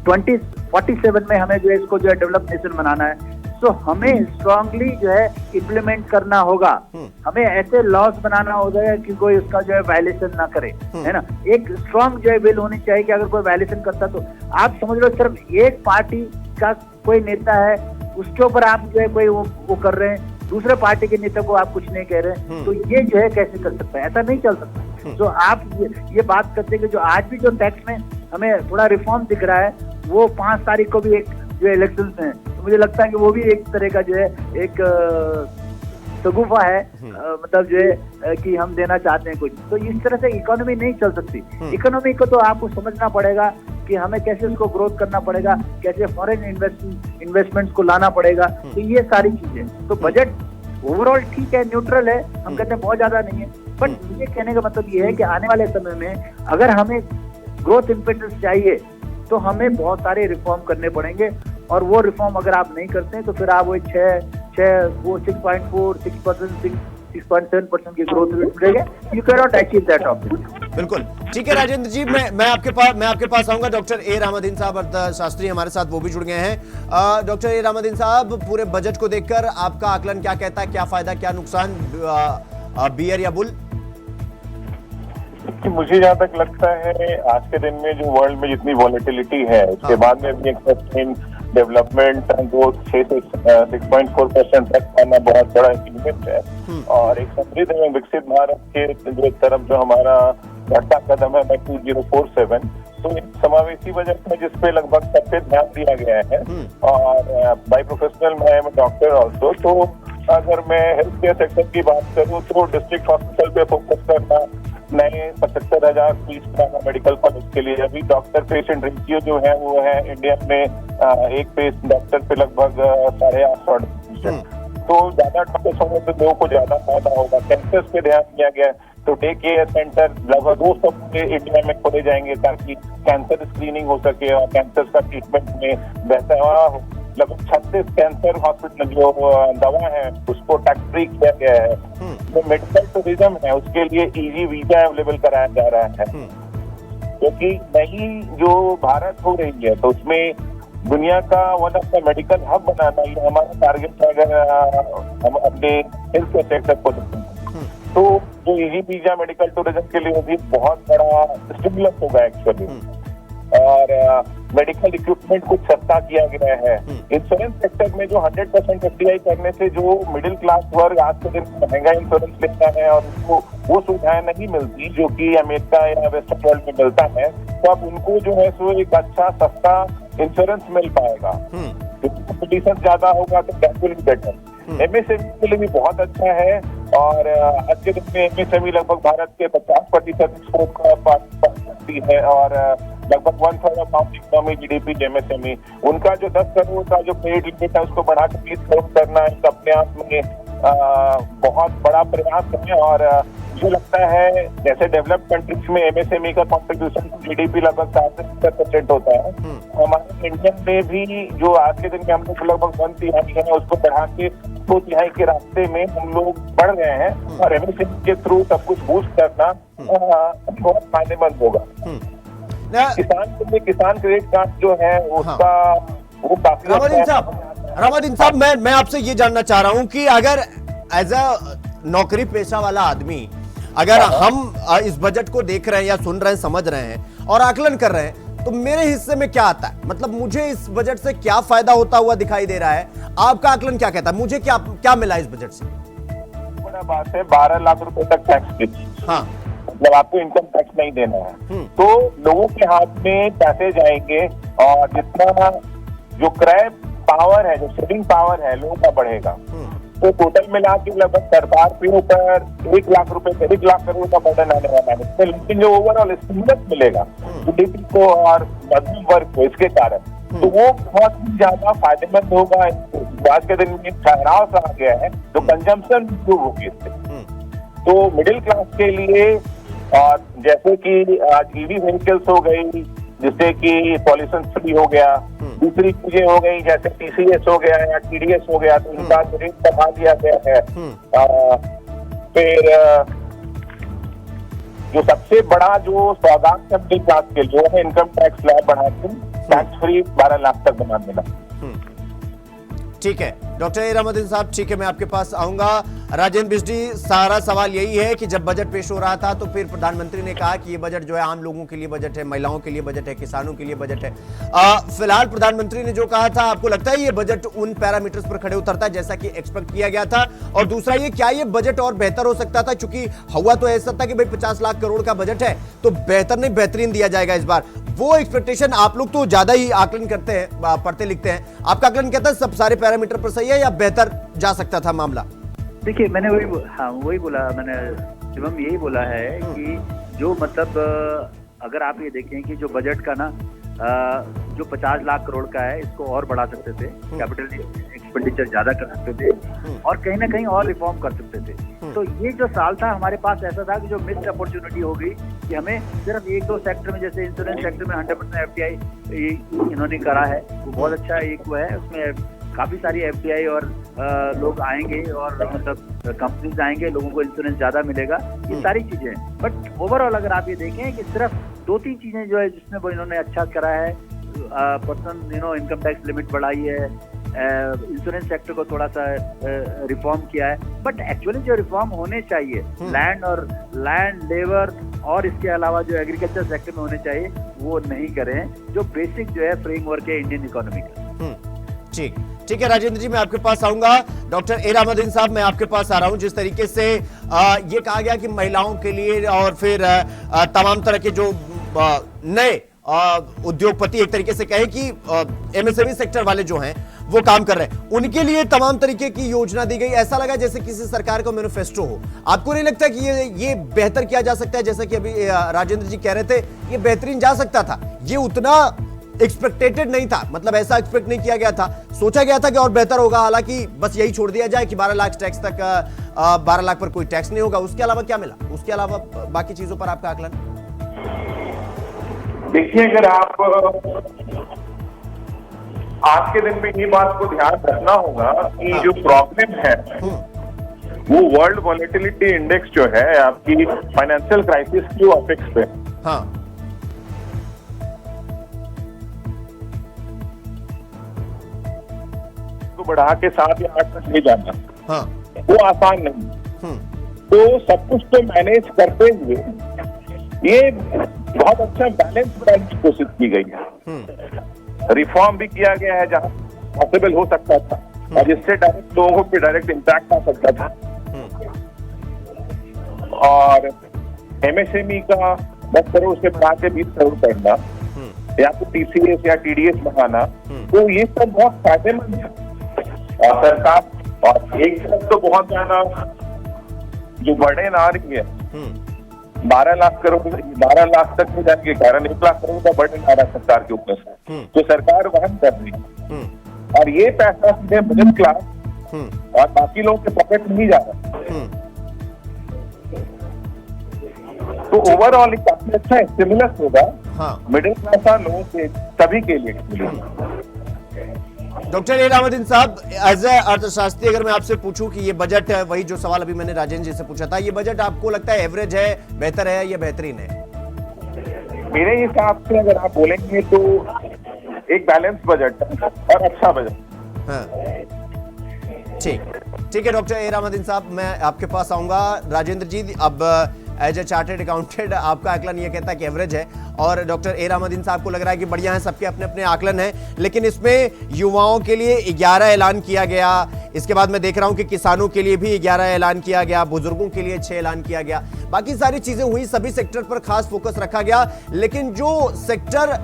2047 में हमें जो है इसको जो है डेवलप नेशन बनाना है, तो हमें स्ट्रांगली जो है इम्प्लीमेंट करना होगा। हमें ऐसे लॉज बनाना होगा कि कोई उसका जो है वायलेशन ना करे, है ना। एक स्ट्रांग जो है विल होनी चाहिए कि अगर कोई वायलेशन करता तो आप समझ लो सिर्फ एक पार्टी का कोई नेता है उसके ऊपर आप जो है कोई वो कर रहे हैं, दूसरे पार्टी के नेता को आप कुछ नहीं कह रहे, तो ये जो है कैसे कर सकता है? ऐसा नहीं चल सकता। तो आप ये बात करते हैं कि जो आज भी जो टैक्स में हमें थोड़ा रिफॉर्म दिख रहा है, वो 5 तारीख को भी एक जो इलेक्शन है, तो मुझे लगता है कि वो भी एक तरह का जो है एक सगुफा है, मतलब जो है कि हम देना चाहते हैं कुछ। तो इस तरह से इकोनॉमी नहीं चल सकती। इकोनॉमी को तो आपको समझना पड़ेगा कि हमें कैसे उसको ग्रोथ करना पड़ेगा, कैसे फॉरेन इन्वेस्टमेंट्स को लाना पड़ेगा। तो ये सारी चीजें, तो बजट ओवरऑल ठीक है, न्यूट्रल है, हम कहते हैं बहुत ज्यादा नहीं है, बट मुझे कहने का मतलब ये है कि आने वाले समय में अगर हमें ग्रोथ इम्पेटस चाहिए तो हमें बहुत सारे रिफॉर्म करने पड़ेंगे, और वो रिफॉर्म अगर आप नहीं करते हैं तो फिर आप वो 6.4, 6%, 6.7% की ग्रोथ रेट मिलेगा। You can not achieve that objective. बिल्कुल ठीक है राजेंद्र जी, मैं आपके पास आऊंगा। डॉक्टर ए रहमद्दीन साहब अर्थशास्त्री हमारे साथ, वो भी जुड़ गए हैं। डॉक्टर ए रहमद्दीन साहब, पूरे बजट को देखकर आपका आकलन क्या कहता है, क्या फायदा क्या नुकसान, बियर या बुल? मुझे जहाँ तक लगता है आज के दिन में जो वर्ल्ड में जितनी वॉलेटिलिटी है, उसके बाद में भी एक डेवलपमेंट ग्रोथ 6.4% तक आना बहुत बड़ा अचीवमेंट है। और एक समृद्ध एवं विकसित भारत के जो तरफ जो हमारा बढ़ता कदम है 2047, तो समावेशी बजट है जिसपे लगभग सब पे ध्यान दिया गया है। और बाय प्रोफेशनल मैं डॉक्टर ऑल्सो, तो अगर मैं हेल्थ केयर सेक्टर की बात करूँ तो डिस्ट्रिक्ट हॉस्पिटल पे फोकस करना, नए 75,000 फीस कराना मेडिकल कॉलेज के लिए। अभी डॉक्टर पेशेंट रेशियो जो है वो है इंडिया में एक डॉक्टर पे लगभग 850। तो ज्यादा डॉक्टर्स होंगे तो लोगों को ज्यादा फायदा होगा। कैंसर पे ध्यान दिया गया, तो डे केयर सेंटर लगभग 200 इंडिया में खोले जाएंगे ताकि कैंसर स्क्रीनिंग हो सके और कैंसर का ट्रीटमेंट में बेहतर हो। लगभग 36 कैंसर हॉस्पिटल जो दवा है उसको टैक्स फ्री किया गया है। जो मेडिकल टूरिज्म है उसके लिए इजी वीजा अवेलेबल कराया जा रहा है, क्योंकि नई जो भारत हो रही है तो उसमें दुनिया का one of the medical hub बनाना ये हमारा टारगेट है। अगर हम अपने हेल्थ केयर सेक्टर को देखें तो जो इजी वीजा मेडिकल टूरिज्म के लिए भी बहुत बड़ा स्टिमुलस होगा एक्चुअली। और मेडिकल इक्विपमेंट कुछ सस्ता किया गया है। इंश्योरेंस सेक्टर में जो 100% एफडीआई करने से जो मिडिल क्लास वर्ग आज के दिन महंगा इंश्योरेंस लेता है और उसको वो सुविधाएं नहीं मिलती जो कि अमेरिका या वेस्टर्न वर्ल्ड में मिलता है, तो अब उनको जो है सो एक अच्छा सस्ता इंश्योरेंस मिल पाएगा। कंपटीशन ज्यादा होगा तो that will be better. MSME के लिए भी बहुत अच्छा है। और आज के दिन में एमएसएमई लगभग भारत के 50% एक्सपोर्ट का पार्ट करती है और लगभग 1/3 of pound economy GDP MSME. उनका जो 10 करोड़ का जो क्रेडिट लिमिट है उसको बढ़ा के 20 करोड़ करना एक अपने आप में बहुत बड़ा प्रयास है। और मुझे लगता है जैसे डेवलप्ड कंट्रीज में एमएसएमई का कॉन्ट्रीब्यूशन जीडीपी लगभग 7 से 70% होता है, हमारे इंडिया में भी जो आज के दिन में हम लोग लगभग 1/3 है उसको बढ़ा के 2/3 के रास्ते में हम लोग बढ़ रहे हैं। और एमएसएमई के थ्रू सब कुछ बूस्ट करना बहुत फायदेमंद होगा। किसान के लिए किसान क्रेडिट कार्ड जो है उसका वो काफी रहमद्दीन साहब, मैं आपसे ये जानना चाह रहा हूं कि अगर एज अ नौकरी पेशा वाला आदमी अगर हम इस बजट को देख रहे हैं या सुन रहे हैं, समझ रहे हैं और आकलन कर रहे हैं, तो मेरे हिस्से में क्या आता है? मतलब मुझे इस बजट से क्या फायदा होता हुआ दिखाई दे रहा है? आपका आकलन क्या कहता है? मुझे क्या मिला इस बजट से? बड़ा बात है, 12 लाख रुपए तक टैक्स फ्री। हाँ, मतलब आपको इनकम टैक्स नहीं देना है। तो लोगों के हाथ में पैसे जाएंगे और जितना जो क्रय पावर है, जो सेविंग पावर है लोगों का बढ़ेगा। तो टोटल मिला के लगभग सरकार के ऊपर 1 लाख रुपए से 1 लाख करोड़ का बर्डन आने वाला है। लेकिन जो ओवरऑल स्टिमुलस मिलेगा जीडीपी को और मध्यम वर्ग को इसके कारण, तो वो बहुत ही ज्यादा फायदेमंद होगा। आज के दिन में ठहराव सा आ गया है तो कंजम्पशन इंप्रूव होगी इससे। तो मिडिल क्लास के लिए और जैसे कि आज ईवी व्हीकल्स हो गई जिससे कि पॉल्यूशन फ्री हो गया, दूसरी चीजें हो गई जैसे टीसीएस हो गया या टीडीएस हो गया, तो इनका रेट बढ़ा दिया गया है। फिर जो सबसे बड़ा जो सौगात है मिडिल क्लास के लिए है इनकम टैक्स स्लैब बढ़ा के टैक्स फ्री 12 लाख तक बना देना। ठीक है डॉक्टर ए रहमद्दीन साहब, ठीक है, मैं आपके पास आऊंगा। राजेंद्र बिष्टी, सारा सवाल यही है कि जब बजट पेश हो रहा था तो फिर प्रधानमंत्री ने कहा कि ये बजट जो है आम लोगों के लिए बजट है, महिलाओं के लिए बजट है, किसानों के लिए बजट है। फिलहाल प्रधानमंत्री ने जो कहा था, आपको लगता है ये बजट उन पैरामीटर्स पर खड़े उतरता है जैसा कि एक्सपेक्ट किया गया था? और दूसरा ये, क्या ये बजट और बेहतर हो सकता था? चूंकि हुआ तो ऐसा था कि भाई 50 लाख करोड़ का बजट है तो बेहतर नहीं बेहतरीन दिया जाएगा इस बार। वो एक्सपेक्टेशन, आप लोग तो ज्यादा ही आकलन करते हैं, पढ़ते लिखते हैं, आपका आकलन कहता है सब सारे पैरामीटर पर सही है या बेहतर जा सकता था मामला? देखिए, मैंने वही बोला, मैंने शिवम यही बोला है कि जो मतलब अगर आप ये देखें कि जो बजट का ना जो 50 लाख करोड़ का है इसको और बढ़ा सकते थे, कैपिटल एक्सपेंडिचर ज्यादा कर सकते थे और कहीं ना कहीं और रिफॉर्म कर सकते थे। तो ये जो साल था हमारे पास ऐसा था कि जो मिस्ड अपॉर्चुनिटी हो गई कि हमें सिर्फ 1-2 सेक्टर में, जैसे इंश्योरेंस सेक्टर में 100% एफडीआई इन्होंने करा है, वो बहुत अच्छा एक वो है, उसमें काफी सारी एफडीआई और लोग आएंगे और मतलब कंपनीज आएंगे, लोगों को इंश्योरेंस ज्यादा मिलेगा, ये सारी चीजें हैं। बट ओवरऑल अगर आप ये देखें कि सिर्फ 2-3 चीजें जो है जिसमें वो इन्होंने अच्छा करा है, पर्सनल इनकम टैक्स लिमिट बढ़ाई है, इंश्योरेंस सेक्टर को थोड़ा सा रिफॉर्म किया है, बट एक्चुअली जो रिफॉर्म होने चाहिए लैंड लेबर और इसके अलावा जो एग्रीकल्चर सेक्टर में होने चाहिए वो नहीं करें, जो बेसिक जो है फ्रेमवर्क है इंडियन इकोनॉमी का। ठीक है राजेंद्र जी, मैं आपके पास आऊंगा। डॉक्टर ए रामादीन साहब, मैं आपके पास आ रहा हूं। जिस तरीके से ये कहा गया कि महिलाओं के लिए और फिर तमाम तरह के जो नए उद्योगपति एक तरीके से कहे कि एमएसएमई सेक्टर वाले जो हैं वो काम कर रहे हैं, उनके लिए तमाम तरीके की योजना दी गई। ऐसा लगा जैसे किसी सरकार का मैनिफेस्टो हो। आपको नहीं लगता कि ये बेहतर किया जा सकता है? जैसा कि अभी राजेंद्र जी कह रहे थे, ये बेहतरीन जा सकता था, ये उतना एक्सपेक्टेड नहीं था, मतलब ऐसा एक्सपेक्ट नहीं किया गया था। सोचा गया था कि और बेहतर होगा, हालांकि बस यही छोड़ दिया जाए कि 12 लाख टैक्स तक 12 लाख पर कोई टैक्स नहीं होगा। उसके अलावा क्या मिला? उसके अलावा बाकी चीजों पर आपका आकलन? देखिए, अगर आप आज के दिन में ये बात को ध्यान रखना होगा कि जो प्रॉब्लम है वो वर्ल्ड वॉलेटिलिटी इंडेक्स जो है आपकी फाइनेंशियल क्राइसिस की अपेक्स पे, हाँ, तो बढ़ा के 7 या 8 तक ले जाना, हाँ, वो आसान नहीं। तो सब कुछ तो मैनेज करते हुए ये बहुत अच्छा बैलेंस बनाने की कोशिश की गई है। रिफॉर्म भी किया गया है जहां पॉसिबल हो सकता था और जिससे डायरेक्ट लोगों पे डायरेक्ट इम्पैक्ट आ सकता था, और एमएसएमई का 10 करोड़ से बढ़ा के 20 करोड़ करना या तो टीसीएस या टीडीएस बढ़ाना, तो ये सब बहुत फायदेमंद है। और सरकार और एक तरफ तो बहुत ज्यादा जो बर्डन आ रही है, 12 लाख तक में जाने के कारण 1 लाख करोड़ का बर्डन आ रहा है सरकार के ऊपर से, तो सरकार वहन कर रही है और ये पैसा सीधे मिडिल क्लास और बाकी लोगों के पॉकेट में नहीं जा रहा। तो ओवरऑल एक काफी अच्छा स्टिमुलस होगा मिडिल क्लास और लोगों के सभी के लिए। डॉक्टर ए रामादीन साहब, एज ए अर्थशास्त्री अगर मैं आपसे पूछूं कि ये बजट, वही जो सवाल अभी मैंने राजेंद्र जी से पूछा था, ये बजट आपको लगता है एवरेज है, बेहतर है या बेहतरीन है? मेरे हिसाब से अगर आप बोलेंगे तो एक बैलेंस बजट और अच्छा बजट। हाँ, ठीक है डॉक्टर ए रामादीन साहब, मैं आपके पास आऊंगा। राजेंद्र जी, अब एज ए चार्टर्ड अकाउंटेंट आपका आकलन ये कहता है कि एवरेज है, और डॉक्टर ए रामादीन साहब को लग रहा है कि बढ़िया है। सबके अपने अपने आकलन हैं, लेकिन इसमें युवाओं के लिए 11 ऐलान किया गया। इसके बाद मैं देख रहा हूं कि किसानों के लिए भी 11 ऐलान किया गया, बुजुर्गों के लिए 6 ऐलान किया गया, बाकी सारी चीजें हुई। सभी सेक्टर पर खास फोकस रखा गया, लेकिन जो सेक्टर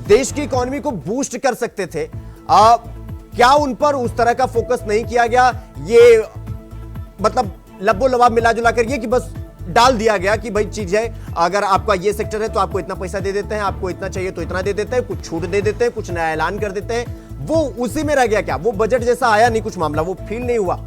देश की इकोनॉमी को बूस्ट कर सकते थे, क्या उन पर उस तरह का फोकस नहीं किया गया? ये मतलब लब्बो लबाब मिला जुला कर ये कि बस डाल दिया गया कि भाई चीज है, अगर आपका ये सेक्टर है तो आपको इतना पैसा दे देते हैं, आपको इतना चाहिए तो इतना दे देते हैं, कुछ छूट दे देते हैं, कुछ नया ऐलान कर देते हैं। वो उसी में रह गया क्या? वो बजट जैसा आया नहीं, कुछ मामला वो फील नहीं हुआ?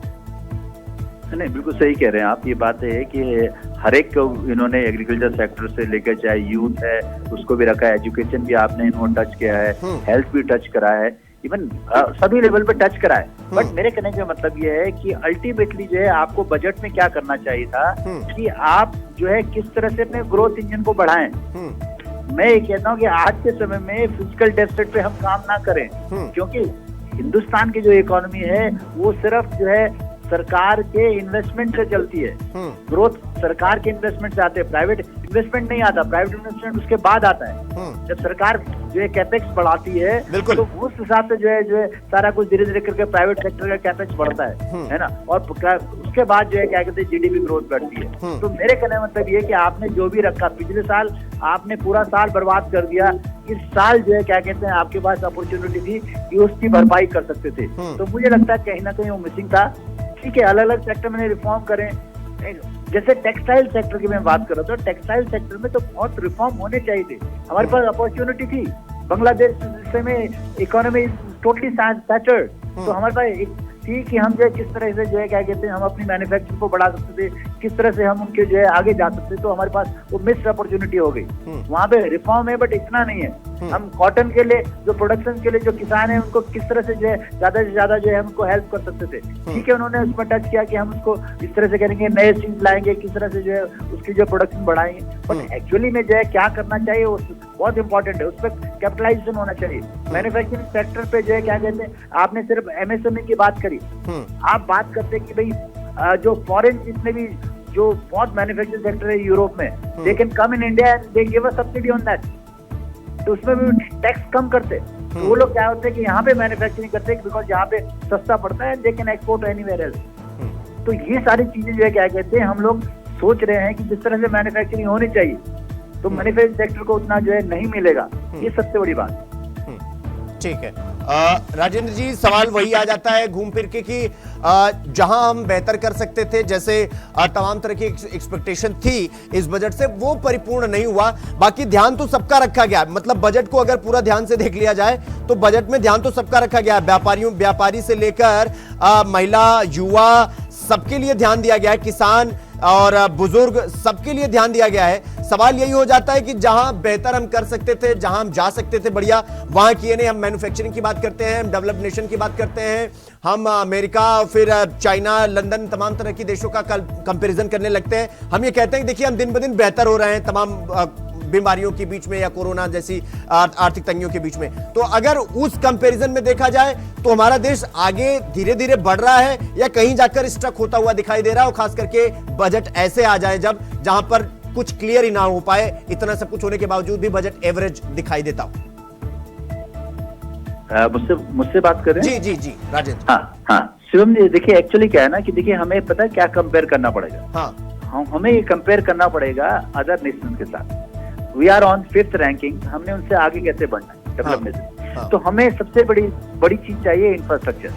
नहीं, बिल्कुल सही कह रहे हैं आप। ये बात है कि हर एक को इन्होंने एग्रीकल्चर सेक्टर से लेकर, चाहे यूथ है उसको भी रखा है, एजुकेशन भी आपने इन्होंने टच किया है, हेल्थ भी टच करा है, इवन सभी लेवल पे टच करा है। बट मेरे कहने का मतलब ये है कि अल्टीमेटली जो है आपको बजट में क्या करना चाहिए था कि आप जो है किस तरह से अपने ग्रोथ इंजन को बढ़ाएं। मैं ये कहता हूँ कि आज के समय में फिजिकल डेफिसिट पे हम काम ना करें, क्योंकि हिंदुस्तान की जो इकोनॉमी है वो सिर्फ जो है सरकार के इन्वेस्टमेंट से चलती है। ग्रोथ सरकार के इन्वेस्टमेंट से आते हैं, प्राइवेट इन्वेस्टमेंट नहीं आता। प्राइवेट इन्वेस्टमेंट उसके बाद आता है, जब सरकार जो है कैपेक्स बढ़ाती है, तो उस हिसाब से जो है सारा कुछ धीरे धीरे करके प्राइवेट सेक्टर का कैपेक्स बढ़ता है ना, और उसके बाद जो है क्या कहते हैं जीडीपी ग्रोथ बढ़ती है। तो मेरे कहने का मतलब ये कि आपने जो भी रखा, पिछले साल आपने पूरा साल बर्बाद कर दिया, इस साल जो है क्या कहते हैं आपके पास अपॉर्चुनिटी थी कि उसकी भरपाई कर सकते थे। तो मुझे लगता है कहीं ना कहीं वो मिसिंग था। ठीक है, अलग अलग सेक्टर में रिफॉर्म करें, जैसे टेक्सटाइल सेक्टर की मैं बात कर रहा था, तो टेक्सटाइल सेक्टर में तो बहुत रिफॉर्म होने चाहिए थे। हमारे पास अपॉर्चुनिटी थी, बांग्लादेश में इकोनॉमी टोटली सैचुर्ड, तो हमारे पास थी कि हम जो है किस तरह से जो है क्या कहते हैं हम अपनी मैन्युफैक्चरिंग को बढ़ा सकते थे, किस तरह से हम उनके जो है आगे जा सकते थे। तो हमारे पास वो मिस्ड अपॉर्चुनिटी हो गई, वहां पे रिफॉर्म है बट इतना नहीं है। हम कॉटन के लिए जो प्रोडक्शन के लिए जो किसान है उनको किस तरह से जो है ज्यादा से ज्यादा जो है हमको हेल्प कर सकते थे। ठीक है, उन्होंने उसमें टच किया कि हम उसको इस तरह से करेंगे, नए चीज लाएंगे, किस तरह से जो है उसकी जो प्रोडक्शन बढ़ाएंगे। बट एक्चुअली में जो है क्या करना चाहिए वो बहुत इंपॉर्टेंट है, उस पर कैपिटलाइजेशन होना चाहिए। मैन्युफैक्चरिंग सेक्टर पे जो है क्या कहते हैं, आपने सिर्फ एमएसएमई की बात करी, आप बात करते हैं कि भाई जो फॉरेन जितने भी जो बहुत मैन्युफैक्चरिंग सेक्टर है यूरोप में, they can come in India and they give a subsidy on that, तो उसमें भी टैक्स कम करते। तो वो लोग क्या होते हैं कि यहाँ पे मैन्युफैक्चरिंग करते हैं बिकॉज यहाँ पे सस्ता पड़ता है, they can export anywhere else. तो ये सारी चीजें जो है क्या कहते हैं, हम लोग सोच रहे हैं कि जिस तरह से मैन्युफैक्चरिंग होनी चाहिए तो मैन्युफैक्चरिंग सेक्टर को उतना जो है नहीं मिलेगा, ये सबसे बड़ी बात है। ठीक है राजेंद्र जी, सवाल वही आ जाता है घूम फिर के कि जहां हम बेहतर कर सकते थे, जैसे तमाम तरह की एक्सपेक्टेशन थी इस बजट से, वो परिपूर्ण नहीं हुआ। बाकी ध्यान तो सबका रखा गया, मतलब बजट को अगर पूरा ध्यान से देख लिया जाए तो बजट में ध्यान तो सबका रखा गया, व्यापारी से लेकर महिला, युवा, सबके लिए ध्यान दिया गया है, किसान और बुजुर्ग सबके लिए ध्यान दिया गया है। सवाल यही हो जाता है कि जहां बेहतर हम कर सकते थे, जहां हम जा सकते थे बढ़िया, वहां किए नहीं। हम मैन्युफैक्चरिंग की बात करते हैं, हम डेवलप्ड नेशन की बात करते हैं, हम अमेरिका, फिर चाइना, लंदन, तमाम तरह की देशों का कंपैरिजन करने लगते हैं। हम ये कहते हैं कि देखिए हम दिन ब दिन बेहतर हो रहे हैं तमाम बीमारियों के बीच में या कोरोना जैसी आर्थिक तंगियों के बीच में। तो अगर उस कंपैरिजन में देखा जाए तो हमारा देश आगे धीरे धीरे बढ़ रहा है या कहीं जाकर स्टक होता हुआ दिखाई दे रहा है, और खास करके बजट ऐसे आ जाए जहां पर कुछ क्लियर ही ना हो पाए, इतना सब कुछ होने के बावजूद भी बजट एवरेज दिखाई देता हो। मुझसे बात कर रहे हैं? जी राजेंद्र। हाँ शिवम जी, देखिए एक्चुअली क्या है ना कि देखिए हमें पता है क्या कंपेयर करना पड़ेगा। हमें ये कंपेयर करना पड़ेगा अदर नेशन के साथ। We are on 5th ranking, हमने उनसे आगे कैसे बढ़ना है डेवलपमेंट। तो हमें सबसे बड़ी चीज चाहिए इंफ्रास्ट्रक्चर।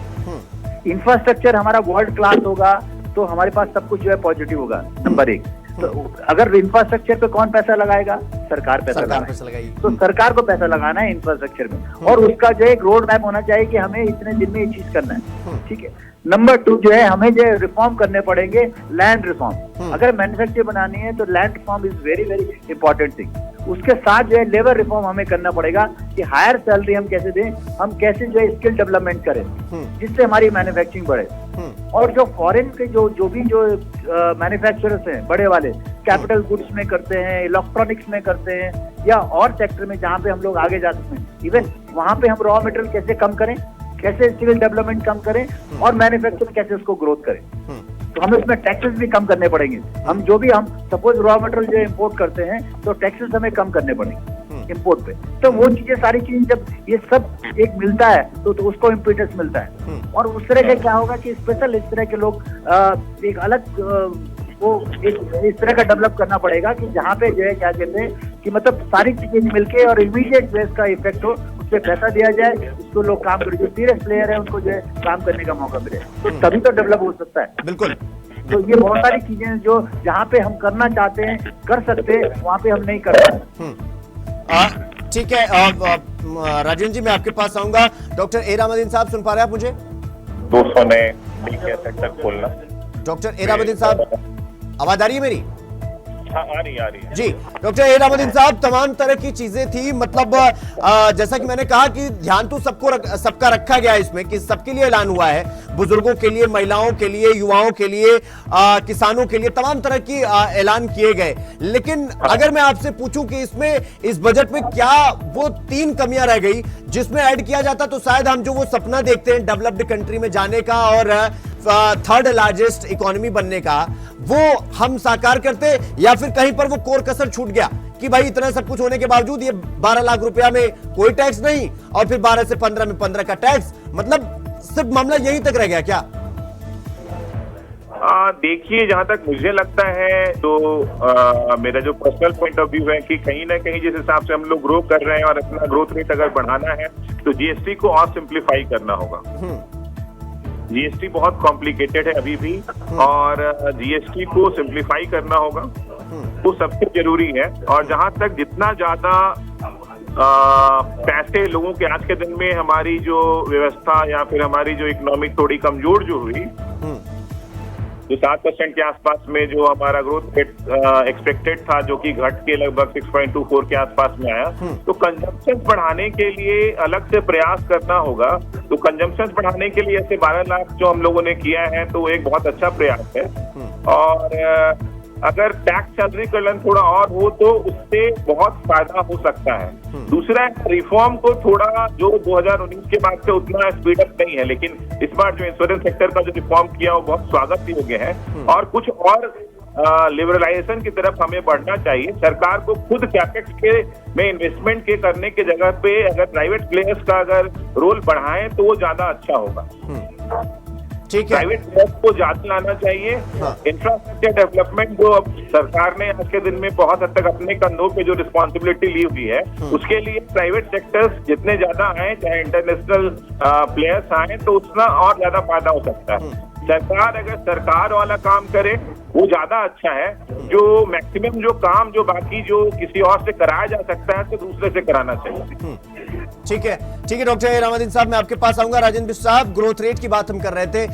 इंफ्रास्ट्रक्चर हमारा वर्ल्ड क्लास होगा तो हमारे पास सब कुछ जो है पॉजिटिव होगा, नंबर 1। तो अगर इंफ्रास्ट्रक्चर पे कौन पैसा लगाएगा? सरकार पैसा लगाएगी। तो सरकार को पैसा लगाना है इंफ्रास्ट्रक्चर में, और उसका जो एक रोड मैप होना चाहिए कि हमें इतने दिन में ये चीज करना है। ठीक है। नंबर 2 जो है, हमें जो रिफॉर्म करने पड़ेंगे, लैंड रिफॉर्म। अगर मैन्युफैक्चर बनानी है तो land reform is very very important thing. उसके साथ जो है लेबर रिफॉर्म हमें करना पड़ेगा कि हायर सैलरी हम कैसे दें, हम कैसे जो है स्किल डेवलपमेंट करें जिससे हमारी मैन्युफैक्चरिंग बढ़े। और जो फॉरेन के जो भी मैन्युफैक्चरर्स हैं बड़े वाले, कैपिटल गुड्स में करते हैं, इलेक्ट्रॉनिक्स में करते हैं, या और सेक्टर में जहाँ पे हम लोग आगे जा सकते हैं, इवन वहाँ पे हम रॉ मटेरियल कैसे कम करें, कैसे स्किल डेवलपमेंट कम करें, और मैन्युफैक्चरिंग कैसे उसको ग्रोथ करें। तो हमें उसमें टैक्सेस भी कम करने पड़ेंगे। हम सपोज रॉ मटेरियल जो इम्पोर्ट करते हैं तो टैक्सेस हमें कम करने पड़ेंगे इम्पोर्ट पे। तो वो चीजें, सारी चीजें जब ये सब एक मिलता है तो उसको इम्पीटस मिलता है। और उस तरह का क्या होगा कि स्पेशल इस तरह के लोग एक अलग वो इस तरह का डेवलप करना पड़ेगा कि जहाँ पे जो है क्या कहते हैं कि मतलब सारी चीजें मिलके और इमीडिएट जो इसका इफेक्ट हो, उससे पैसा दिया जाए, उसको लोग काम करें, जो सीरियस प्लेयर है उनको जो है काम करने का मौका मिले, तो तभी तो डेवलप हो सकता है। बिल्कुल। तो ये बहुत सारी चीजें जो जहाँ पे हम करना चाहते हैं कर सकते हैं, वहाँ पे हम नहीं कर पाते। ठीक है राजेंद्र जी, मैं आपके पास आऊंगा। डॉक्टर एरामद्दीन साहब, सुन पा रहे हैं आप मुझे? 200 नए डीकेयर सेक्टर खोलना। डॉक्टर एरामद्दीन साहब, आवाज आ रही है मेरी? हाँ, आ रही है जी। डॉक्टर एरामद्दीन साहब, तमाम तरह की चीजें थी, मतलब जैसा कि मैंने कहा कि ध्यान तो सबका रखा गया है इसमें, कि सबके लिए ऐलान हुआ है, बुजुर्गों के लिए, महिलाओं के लिए, युवाओं के लिए, किसानों के लिए, तमाम तरह की ऐलान किए गए। लेकिन अगर मैं आपसे पूछूं कि इस बजट में क्या वो 3 कमियां रह गई जिसमें ऐड किया जाता तो शायद हम जो वो सपना देखते हैं डेवलप्ड कंट्री में जाने का और 3rd लार्जेस्ट इकोनॉमी बनने का, वो हम साकार करते, या फिर कहीं पर वो कोर कसर छूट गया कि भाई इतना सब कुछ होने के बावजूद ये 12 लाख रुपया में कोई टैक्स नहीं, और फिर 12 से 15 में 15 का टैक्स, मतलब सिर्फ मामला यहीं तक रह गया क्या? देखिए, जहां तक मुझे लगता है तो मेरा जो पर्सनल पॉइंट ऑफ व्यू है कि कहीं ना कहीं जिस हिसाब से हम लोग ग्रो कर रहे हैं और अपना ग्रोथ रेट अगर बढ़ाना है तो जीएसटी को और सिंप्लीफाई करना होगा। जीएसटी बहुत कॉम्प्लिकेटेड है अभी भी, और जीएसटी को सिंप्लीफाई करना होगा, वो सबसे जरूरी है। और जहां तक जितना ज्यादा पैसे लोगों के, आज के दिन में हमारी जो व्यवस्था या फिर हमारी जो इकोनॉमिक थोड़ी कमजोर जो हुई, जो 7% के आसपास में जो हमारा ग्रोथ रेट एक्सपेक्टेड था, जो कि घट के लगभग 6.24 के आसपास में आया। तो कंजम्पशन बढ़ाने के लिए अलग से प्रयास करना होगा। तो कंजम्पशन बढ़ाने के लिए ऐसे 12 लाख जो हम लोगों ने किया है, तो एक बहुत अच्छा प्रयास है। और अगर टैक्स सैलरीकरण थोड़ा और हो तो उससे बहुत फायदा हो सकता है। दूसरा, रिफॉर्म को थोड़ा जो 2019 के बाद से उतना स्पीड अप नहीं है, लेकिन इस बार जो इंश्योरेंस सेक्टर का जो रिफॉर्म किया वो बहुत स्वागत योग्य है। और कुछ और लिबरलाइजेशन की तरफ हमें बढ़ना चाहिए। सरकार को खुद कैपेक्स के में इन्वेस्टमेंट के करने की जगह पे अगर प्राइवेट प्लेयर्स का अगर रोल बढ़ाएं तो वो ज्यादा अच्छा होगा। ठीक है, प्राइवेट प्लेयर्स को ज्यादा लाना चाहिए। इंफ्रास्ट्रक्चर डेवलपमेंट जो अब सरकार ने आज के दिन में बहुत हद तक अपने कंधों पे जो रिस्पॉन्सिबिलिटी ली हुई है, उसके लिए प्राइवेट सेक्टर्स जितने ज्यादा आए, चाहे इंटरनेशनल प्लेयर्स आए, तो उतना और ज्यादा फायदा हो सकता है। सरकार अगर सरकार वाला काम करे वो ज्यादा अच्छा है। जो मैक्सिमम जो काम जो बाकी जो किसी और से कराया जा सकता है, तो दूसरे से कराना चाहिए। ठीक है डॉक्टर इनामुद्दीन साहब, मैं आपके पास आऊंगा। राजेंद्र बिष्ट साहब, ग्रोथ रेट की बात हम कर रहे थे।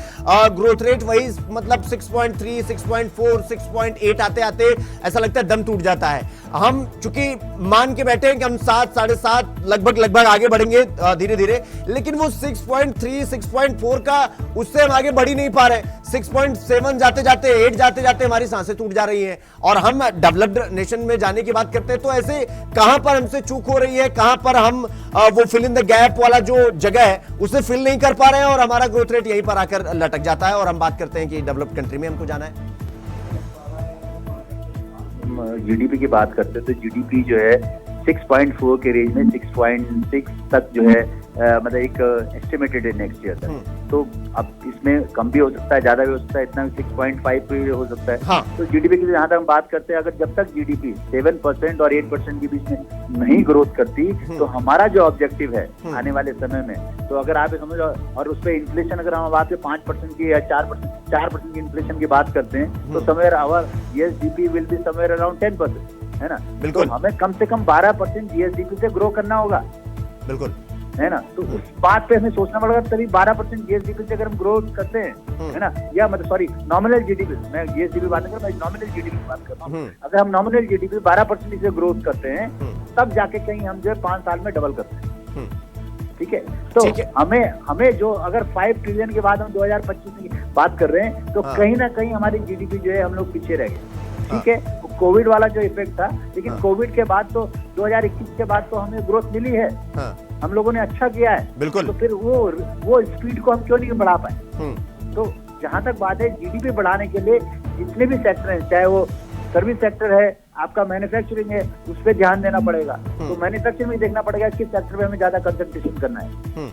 ग्रोथ रेट वही मतलब 6.3, 6.4, 6.8 आते आते ऐसा लगता है दम टूट जाता है। हम चूंकि मान के बैठे हैं कि हम 7, 7.5 लगभग आगे बढ़ेंगे धीरे धीरे, लेकिन वो 6.3, 6.4 का उससे हम आगे बढ़ ही नहीं पा रहे। 6.7 जाते जाते 8 जाते जाते हमारी सांसें टूट जा रही हैं। और हम डेवलप्ड नेशन में जाने की बात करते हैं, तो ऐसे कहां पर हमसे चूक हो रही है, कहां पर हम वो फिल इन द गैप वाला जो जगह है उसे फिल नहीं कर पा रहे हैं और हमारा ग्रोथ रेट यहीं पर आकर लटक जाता है और हम बात करते हैं कि डेवलप्ड कंट्री में हमको जाना है। जीडीपी की बात करते हैं तो जीडीपी जो है 6.4 के रेंज में 6.6 तक जो है मतलब एक एस्टिमेटेड है नेक्स्ट ईयर तक। तो अब इसमें कम भी हो सकता है, ज्यादा भी हो सकता है, इतना 6.5 भी हो सकता है। हाँ। तो जीडीपी की जहां तक हम बात करते हैं, अगर जब तक जीडीपी 7% और 8% के बीच में नहीं ग्रोथ करती, तो हमारा जो ऑब्जेक्टिव है आने वाले समय में, तो अगर आप समझो, और उस पर इन्फ्लेशन अगर हम बात 5% की या 4% की इन्फ्लेशन की बात करते हैं, तो somewhere our GSDP will be somewhere around 10%, है ना। बिल्कुल। तो हमें कम से कम 12% जीएसडीपी से ग्रो करना होगा। बिल्कुल, है ना। तो उस बात पे हमें सोचना पड़ेगा, तभी 12% जीएसडीपी से अगर हम ग्रोथ करते हैं, है ना, या मतलब सॉरी नॉमिनल जीडीपी, मैं जीएसडीपी बात नहीं कर रहा, मैं नॉमिनल जीडीपी की बात कर रहा हूँ। अगर हम नॉमिनल जीडीपी 12% से ग्रोथ करते हैं, तब जाके कहीं हम जो है 5 साल में डबल करते हैं। ठीक है। तो हमें जो अगर 5 ट्रिलियन के बाद हम 2025 की बात कर रहे हैं, तो कहीं ना कहीं हमारी जीडीपी जो है हम लोग पीछे रह गए। ठीक है, कोविड वाला जो इफेक्ट था, लेकिन कोविड के बाद तो 2021 के बाद तो हमें ग्रोथ मिली है। हम लोगों ने अच्छा किया है। बिल्कुल। तो फिर वो स्पीड को हम क्यों नहीं बढ़ा पाए? तो जहां तक बात है जीडीपी बढ़ाने के लिए जितने भी सेक्टर हैं, चाहे वो सर्विस सेक्टर है, आपका मैन्युफैक्चरिंग है, उस पर ध्यान देना पड़ेगा। तो मैन्युफैक्चरिंग में देखना पड़ेगा किस सेक्टर में हमें ज्यादा कंसंट्रेशन करना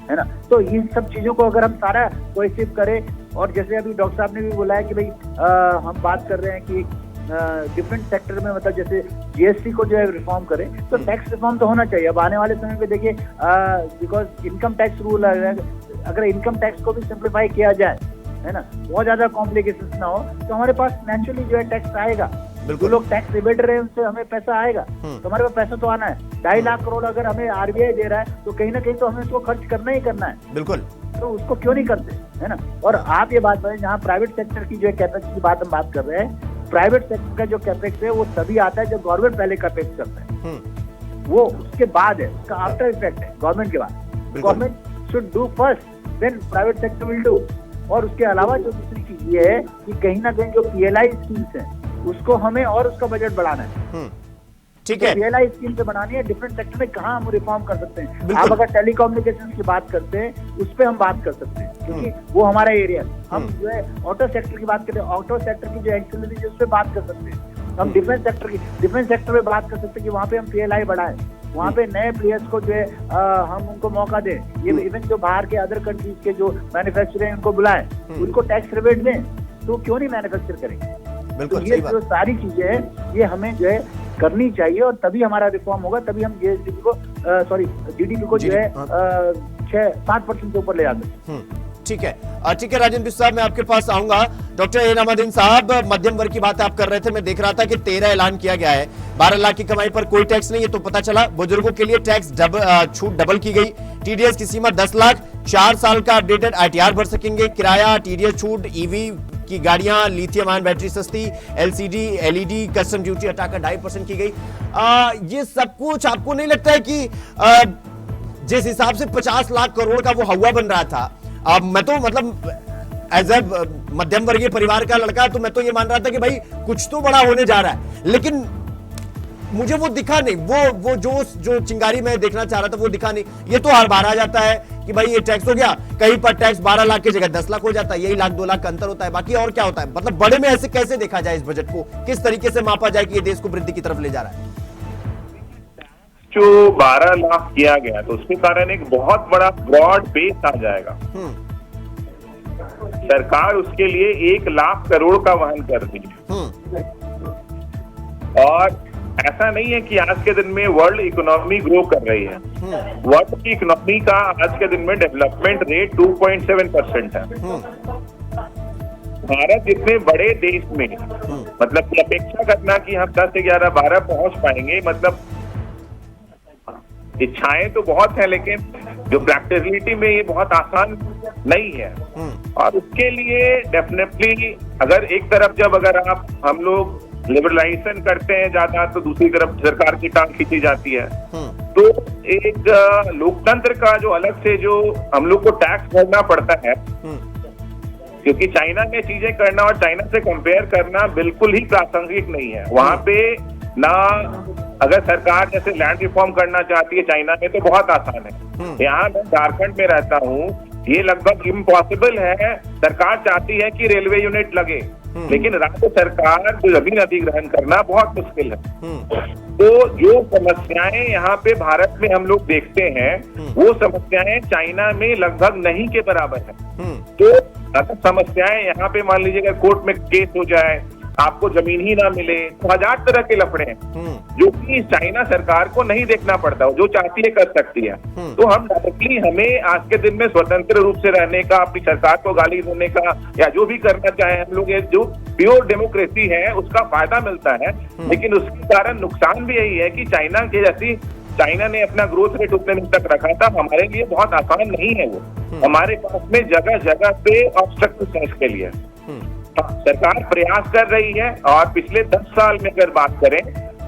है ना। तो इन सब चीजों को अगर हम सारा कोहेसिव करें, और जैसे अभी डॉक्टर साहब ने भी बोला है कि भाई हम बात कर रहे हैं कि डिफरेंट सेक्टर में, मतलब जैसे जीएसटी को जो है रिफॉर्म करें, तो टैक्स रिफॉर्म तो होना चाहिए। अब आने वाले समय पे देखिए, बिकॉज इनकम टैक्स रूल, अगर इनकम टैक्स को भी सिंप्लीफाई किया जाए, है ना, बहुत ज्यादा कॉम्प्लिकेशन ना हो, तो हमारे पास नेचुरली जो है टैक्स आएगा। जो लोग टैक्स इवेड रहे हैं उनसे हमें पैसा आएगा, तो हमारे पास पैसा तो आना है। 2.5 लाख करोड़ अगर हमें आरबीआई दे रहा है, तो कहीं ना कहीं तो हमें उसको खर्च करना ही करना है। बिल्कुल। तो उसको क्यों नहीं करते, है ना। और आप ये बात बताएं, जहाँ प्राइवेट सेक्टर की जो है कैपेक्स की बात हम बात कर रहे हैं, प्राइवेट सेक्टर का जो कैपेक्स है वो तभी आता है जब गवर्नमेंट पहले कैपेक्स करता है। वो उसके बाद है, उसका आफ्टर इफेक्ट है गवर्नमेंट के बाद। Government should do first, then private sector will do. और उसके अलावा जो दूसरी चीज ये है कि कहीं ना कहीं जो पीएलआई स्कीम्स हैं, उसको हमें और उसका बजट बढ़ाना है। ठीक है, पीएलआई स्कीम से बनानी है। डिफरेंट सेक्टर में कहाँ हम रिफॉर्म कर सकते हैं। आप अगर टेलीकम्युनिकेशन की बात करते हैं, उस पर हम बात कर सकते हैं, क्योंकि वो हमारा एरिया है। हम जो है ऑटो सेक्टर की बात करते हैं, ऑटो सेक्टर की जो एक्सिलरी है उस पर बात कर सकते हैं। हम डिफेंस सेक्टर में बात कर सकते हैं कि वहाँ पे हम पीएलआई बढ़ाएं, वहाँ पे नए प्लेयर्स को जो है हम उनको मौका दें। ये इवन जो बाहर के अदर कंट्रीज के जो मैन्युफैक्चरर हैं उनको बुलाएं, उनको टैक्स रिबेट दें, तो क्यों नहीं मैन्युफैक्चर करेंगे। बिल्कुल। तो ये जो सारी चीजें हैं, ये हमें जो है करनी चाहिए, और तभी हमारा रिफॉर्म होगा, तभी हम जीएसडीपी को जीडीपी को जो है 6-7% से ऊपर ले जाते हैं। ठीक है, राजेंद्र बिष्ट साहब, मैं आपके पास आऊंगा। डॉक्टर इनामुद्दीन साहब, मध्यम वर्ग की बात आप कर रहे थे, मैं देख रहा था कि 13 ऐलान किया गया है। 12 लाख की कमाई पर कोई टैक्स नहीं है, तो पता चला बुजुर्गों के लिए टैक्स छूट डबल की गई। टीडीएस की सीमा 10 लाख, 4 साल का अपडेटेड आईटीआर भर सकेंगे। किराया, टीडीएस छूट, ईवी की गाड़ियां, लिथियम आयन बैटरी सस्ती, एलसीडी एलईडी कस्टम ड्यूटी हटाकर 2.5% की गई। ये सब कुछ आपको नहीं लगता है कि जिस हिसाब से 50 लाख करोड़ का वो हवा बन रहा था, अब मैं तो मतलब एज ए मध्यम वर्गीय परिवार का लड़का तो मैं तो ये मान रहा था कि भाई कुछ तो बड़ा होने जा रहा है, लेकिन मुझे वो दिखा नहीं, वो जो चिंगारी मैं देखना चाह रहा था वो दिखा नहीं। ये तो हर बार आ जाता है कि भाई ये टैक्स हो गया, कहीं पर टैक्स 12 लाख की जगह 10 लाख हो जाता है, यही लाख 2 लाख का अंतर होता है, बाकी और क्या होता है। मतलब बड़े में ऐसे कैसे देखा जाए, इस बजट को किस तरीके से मापा जाए कि ये देश को वृद्धि की तरफ ले जा रहा है। जो 12 लाख किया गया तो उसके कारण एक बहुत बड़ा ब्रॉड बेस आ जाएगा। सरकार उसके लिए 1 लाख करोड़ का वहन कर रही है। और ऐसा नहीं है कि आज के दिन में वर्ल्ड इकोनॉमी ग्रो कर रही है। वर्ल्ड की इकोनॉमी का आज के दिन में डेवलपमेंट रेट 2.7% है। भारत इतने बड़े देश में मतलब की अपेक्षा करना कि हम 10 से 11 12 पहुंच पाएंगे, मतलब इच्छाएं तो बहुत है लेकिन जो प्रैक्टिकलिटी में ये बहुत आसान नहीं है। और उसके लिए डेफिनेटली अगर एक तरफ जब अगर हम लोग लिबरलाइजेशन करते हैं ज्यादा तो दूसरी तरफ सरकार की टांग खींची जाती है। तो एक लोकतंत्र का जो अलग से जो हम लोग को टैक्स भरना पड़ता है, क्योंकि चाइना में चीजें करना और चाइना से कंपेयर करना बिल्कुल ही प्रासंगिक नहीं है। वहां पे ना अगर सरकार जैसे लैंड रिफॉर्म करना चाहती है चाइना में तो बहुत आसान है। यहाँ मैं झारखंड में रहता हूँ, ये लगभग इम्पॉसिबल है। सरकार चाहती है कि रेलवे यूनिट लगे, लेकिन राज्य सरकार को जमीन अधिग्रहण करना बहुत मुश्किल है। तो जो समस्याएं यहाँ पे भारत में हम लोग देखते हैं वो समस्याएं चाइना में लगभग नहीं के बराबर है। तो अगर समस्याएं यहाँ पे मान लीजिए अगर कोर्ट में केस हो जाए, आपको जमीन ही ना मिले, तो 1000 तरह के लफड़े हैं जो कि चाइना सरकार को नहीं देखना पड़ता, जो चाहती है कर सकती है। तो हम डायरेक्टली हमें आज के दिन में स्वतंत्र रूप से रहने का, अपनी सरकार को गाली देने का या जो भी करना चाहे हम लोग, जो प्योर डेमोक्रेसी है उसका फायदा मिलता है। लेकिन उसके कारण नुकसान भी यही है कि चाइना ने अपना ग्रोथ रेट उतने दिन तक रखा था, हमारे लिए बहुत आसान नहीं है वो। हमारे पास में जगह जगह पे ऑब्स्ट्रक्टिव है इसके लिए। सरकार प्रयास कर रही है और पिछले 10 साल में अगर बात करें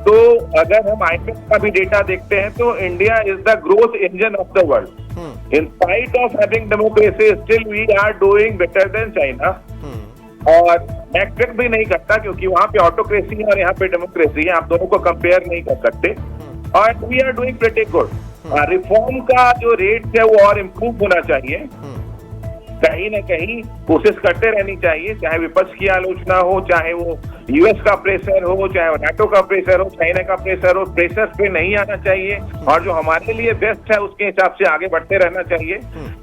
तो अगर हम IMF का भी डेटा देखते हैं तो India is the growth engine of the world. In spite of having democracy still we are doing better than China. और मैं एक्सपेक्ट भी नहीं करता क्योंकि वहां पे ऑटोक्रेसी है और यहाँ पे डेमोक्रेसी है, आप दोनों को कंपेयर नहीं कर सकते। और we are doing pretty good. Reform का जो रेट है वो और इम्प्रूव होना चाहिए, कहीं ना कहीं कोशिश करते रहनी चाहिए, चाहे विपक्ष की आलोचना हो, चाहे वो यूएस का प्रेशर हो, चाहे वो नाटो का प्रेशर हो, चाइना का प्रेशर हो, प्रेशर पे नहीं आना चाहिए और जो हमारे लिए बेस्ट है उसके हिसाब से आगे बढ़ते रहना चाहिए।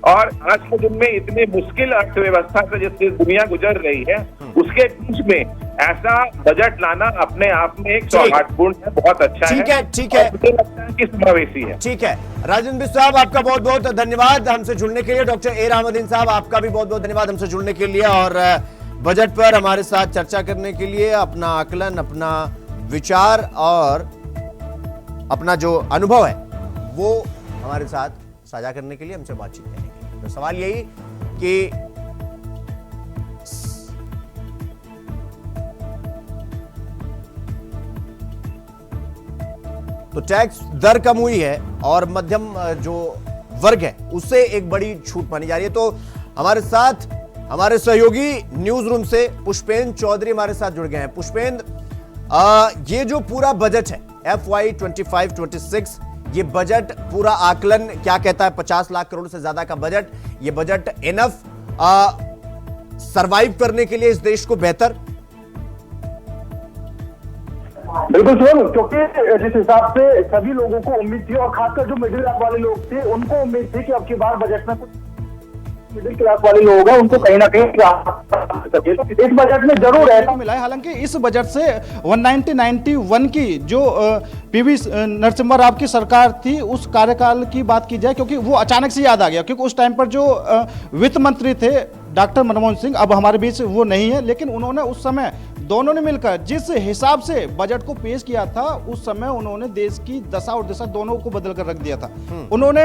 और आज के दिन में इतने मुश्किल अर्थव्यवस्था से जिससे दुनिया गुजर रही है उसके बीच में ऐसा बजट लाना अपने आप में एक सौहार्दपूर्ण है, बहुत अच्छा है। ठीक है, मुझे लगता है कि समावेशी है। ठीक है। राजेंद्र बिष्ट साहब आपका बहुत बहुत धन्यवाद हमसे जुड़ने के लिए। डॉक्टर ए रहमद्दीन साहब आपका भी बहुत बहुत धन्यवाद हमसे जुड़ने के लिए और बजट पर हमारे साथ चर्चा करने के लिए, अपना आकलन, अपना विचार और अपना जो अनुभव है वो हमारे साथ साझा करने के लिए, हमसे बातचीत करने के लिए। तो सवाल यही कि तो टैक्स दर कम हुई है और मध्यम जो वर्ग है उससे एक बड़ी छूट मानी जा रही है। तो हमारे साथ हमारे सहयोगी न्यूज रूम से पुष्पेंद्र चौधरी हमारे साथ जुड़ गए हैं। पुष्पेंद्र, ये जो पूरा बजट है FY 25-26, ये बजट पूरा आकलन क्या कहता है? 50 लाख करोड़ से ज्यादा का बजट, ये बजट इनफ सरवाइव करने के लिए इस देश को बेहतर? बिल्कुल शुभ, क्योंकि जिस हिसाब से सभी लोगों को उम्मीद थी और खासकर जो मिडिल क्लास वाले लोग थे उनको उम्मीद थी कि अब की बार बजट में कुछ मिडिल क्लास वाले लोग हैं उनको कहीं ना कहीं इस बजट में जरूर ऐसा मिला है। हालांकि इस बजट से 1991 की जो PV नरसिम्हा राव की सरकार थी उस कार्यकाल की बात की जाए, क्योंकि वो अचानक से याद आ गया, क्योंकि उस टाइम पर जो वित्त मंत्री थे डॉक्टर मनमोहन सिंह, अब हमारे बीच वो नहीं है, लेकिन उन्होंने उस समय दोनों ने मिलकर जिस हिसाब से बजट को पेश किया था उस समय उन्होंने देश की दशा और दिशा दोनों को बदल कर रख दिया था। उन्होंने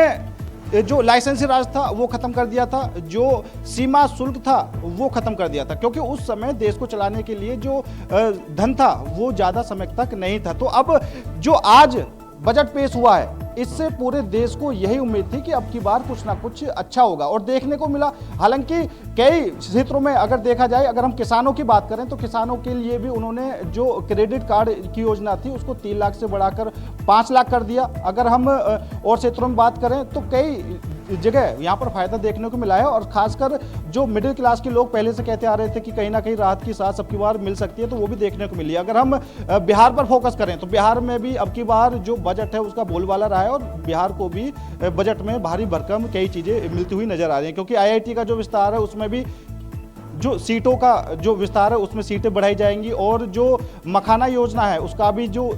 जो लाइसेंसी राज था वो खत्म कर दिया था, जो सीमा शुल्क था वो खत्म कर दिया था, क्योंकि उस समय देश को चलाने के लिए जो धन था वो ज्यादा समय तक नहीं था। तो अब जो आज बजट पेश हुआ है, इससे पूरे देश को यही उम्मीद थी कि अब की बार कुछ ना कुछ अच्छा होगा, और देखने को मिला। हालांकि कई क्षेत्रों में अगर देखा जाए, अगर हम किसानों की बात करें तो किसानों के लिए भी उन्होंने जो क्रेडिट कार्ड की योजना थी उसको 3 लाख से बढ़ाकर 5 लाख कर दिया। अगर हम और क्षेत्रों में बात करें तो कई जगह यहाँ पर फायदा देखने को मिला है, और खासकर जो मिडिल क्लास के लोग पहले से कहते आ रहे थे कि कहीं ना कहीं राहत की सांस अब की बार मिल सकती है, तो वो भी देखने को मिली। अगर हम बिहार पर फोकस करें तो बिहार में भी अब की बार जो बजट है उसका बोलबाला रहा है, और बिहार को भी बजट में भारी भरकम कई चीजें मिलती हुई नजर आ रही हैं, क्योंकि IIT का जो विस्तार है उसमें भी जो सीटों का जो विस्तार है उसमें सीटें बढ़ाई जाएंगी, और जो मखाना योजना है उसका भी जो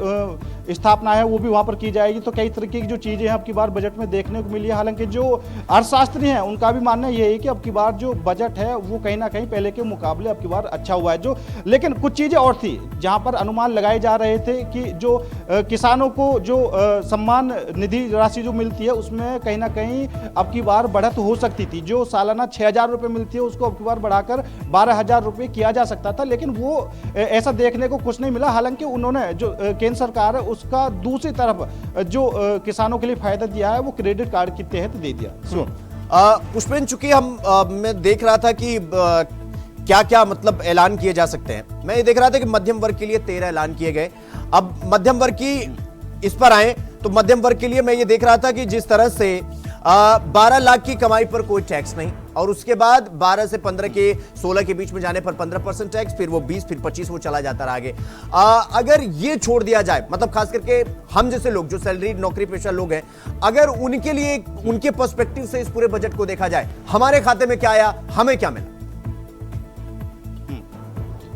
स्थापना है वो भी वहां पर की जाएगी। तो कई तरीके की जो चीजें हैं अब की बार बजट में देखने को मिली है। हालांकि जो अर्थशास्त्री हैं उनका भी मानना ये है कि अब की बार जो बजट है वो कहीं ना कहीं पहले के मुकाबले अब की बार अच्छा हुआ है। जो लेकिन कुछ चीजें और थी जहां पर अनुमान लगाए जा रहे थे कि जो किसानों को जो सम्मान निधि राशि जो मिलती है उसमें कहीं ना कहीं अब की बार बढ़त हो सकती थी। जो सालाना 6,000 रुपये मिलती है उसको अब की बार बढ़ाकर 12,000 रुपये किया जा सकता था, लेकिन वो ऐसा देखने को कुछ नहीं मिला। हालांकि उन्होंने जो केंद्र सरकार है उसका दूसरी तरफ जो किसानों के लिए फायदा दिया है वो क्रेडिट कार्ड के तहत दे दिया। पुष्पेंद्र, चूंकि मैं देख रहा था कि क्या क्या मतलब ऐलान किए जा सकते हैं। मैं ये देख रहा था कि मध्यम वर्ग के लिए 13 ऐलान किए गए। अब मध्यम वर्ग की इस पर आए तो मध्यम वर्ग के लिए मैं ये देख रहा था कि जिस तरह से 12 लाख की कमाई पर कोई टैक्स नहीं, और उसके बाद 12 से 15 के 16 के बीच में जाने पर 15% टैक्स, फिर वो 20, फिर 25 वो चला जाता रहा आगे। अगर ये छोड़ दिया जाए, मतलब खास करके हम जैसे लोग जो सैलरी नौकरी पेशा लोग हैं, अगर उनके लिए उनके पर्सपेक्टिव से इस पूरे बजट को देखा जाए, हमारे खाते में क्या आया, हमें क्या मिला?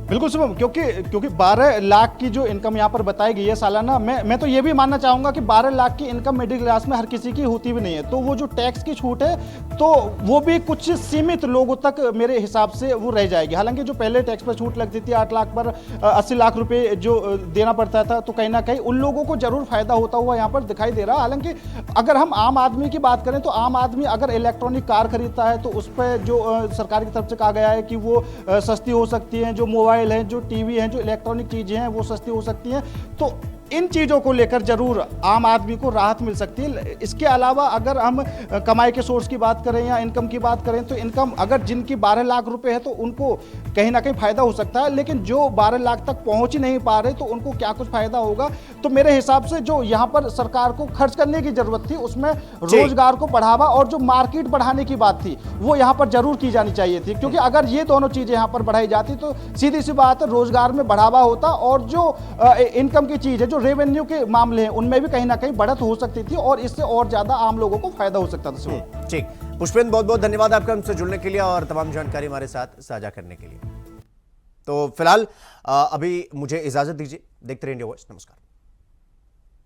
बिल्कुल शुभम, क्योंकि 12 लाख की जो इनकम यहाँ पर बताई गई है सालाना, मैं तो ये भी मानना चाहूंगा कि 12 लाख की इनकम मिडिल क्लास में हर किसी की होती भी नहीं है। तो वो जो टैक्स की छूट है तो वो भी कुछ सीमित लोगों तक मेरे हिसाब से वो रह जाएगी। हालांकि जो पहले टैक्स पर छूट लगती थी 8 लाख पर 80 लाख रुपए जो देना पड़ता था, तो कहीं ना कहीं उन लोगों को जरूर फायदा होता हुआ यहाँ पर दिखाई दे रहा। हालांकि अगर हम आम आदमी की बात करें तो आम आदमी अगर इलेक्ट्रॉनिक कार खरीदता है तो उस पर जो सरकार की तरफ से कहा गया है कि वो सस्ती हो सकती है, जो मोबाइल है, जो टीवी है, जो इलेक्ट्रॉनिक चीजें हैं वो सस्ती हो सकती हैं। तो इन चीज़ों को लेकर जरूर आम आदमी को राहत मिल सकती है। इसके अलावा अगर हम कमाई के सोर्स की बात करें या इनकम की बात करें तो इनकम अगर जिनकी 12 लाख रुपए है तो उनको कहीं ना कहीं फायदा हो सकता है, लेकिन जो 12 लाख तक पहुंच ही नहीं पा रहे तो उनको क्या कुछ फायदा होगा। तो मेरे हिसाब से जो यहाँ पर सरकार को खर्च करने की जरूरत थी उसमें रोजगार को बढ़ावा और जो मार्केट बढ़ाने की बात थी वो यहाँ पर जरूर की जानी चाहिए थी, क्योंकि अगर ये दोनों चीजें यहाँ पर बढ़ाई जाती तो सीधी सी बात है रोजगार में बढ़ावा होता और जो इनकम की चीज है, जो रेवेन्यू के मामले हैं उनमें भी कहीं ना कहीं बढ़त हो सकती थी और इससे और ज्यादा आम लोगों को फायदा हो सकता था। ठीक, पुष्पेंद्र बहुत बहुत धन्यवाद आपका हमसे जुड़ने के लिए और तमाम जानकारी हमारे साथ साझा करने के लिए। तो फिलहाल अभी मुझे इजाजत दीजिए, देखते रहिए इंडिया वॉइस। नमस्कार।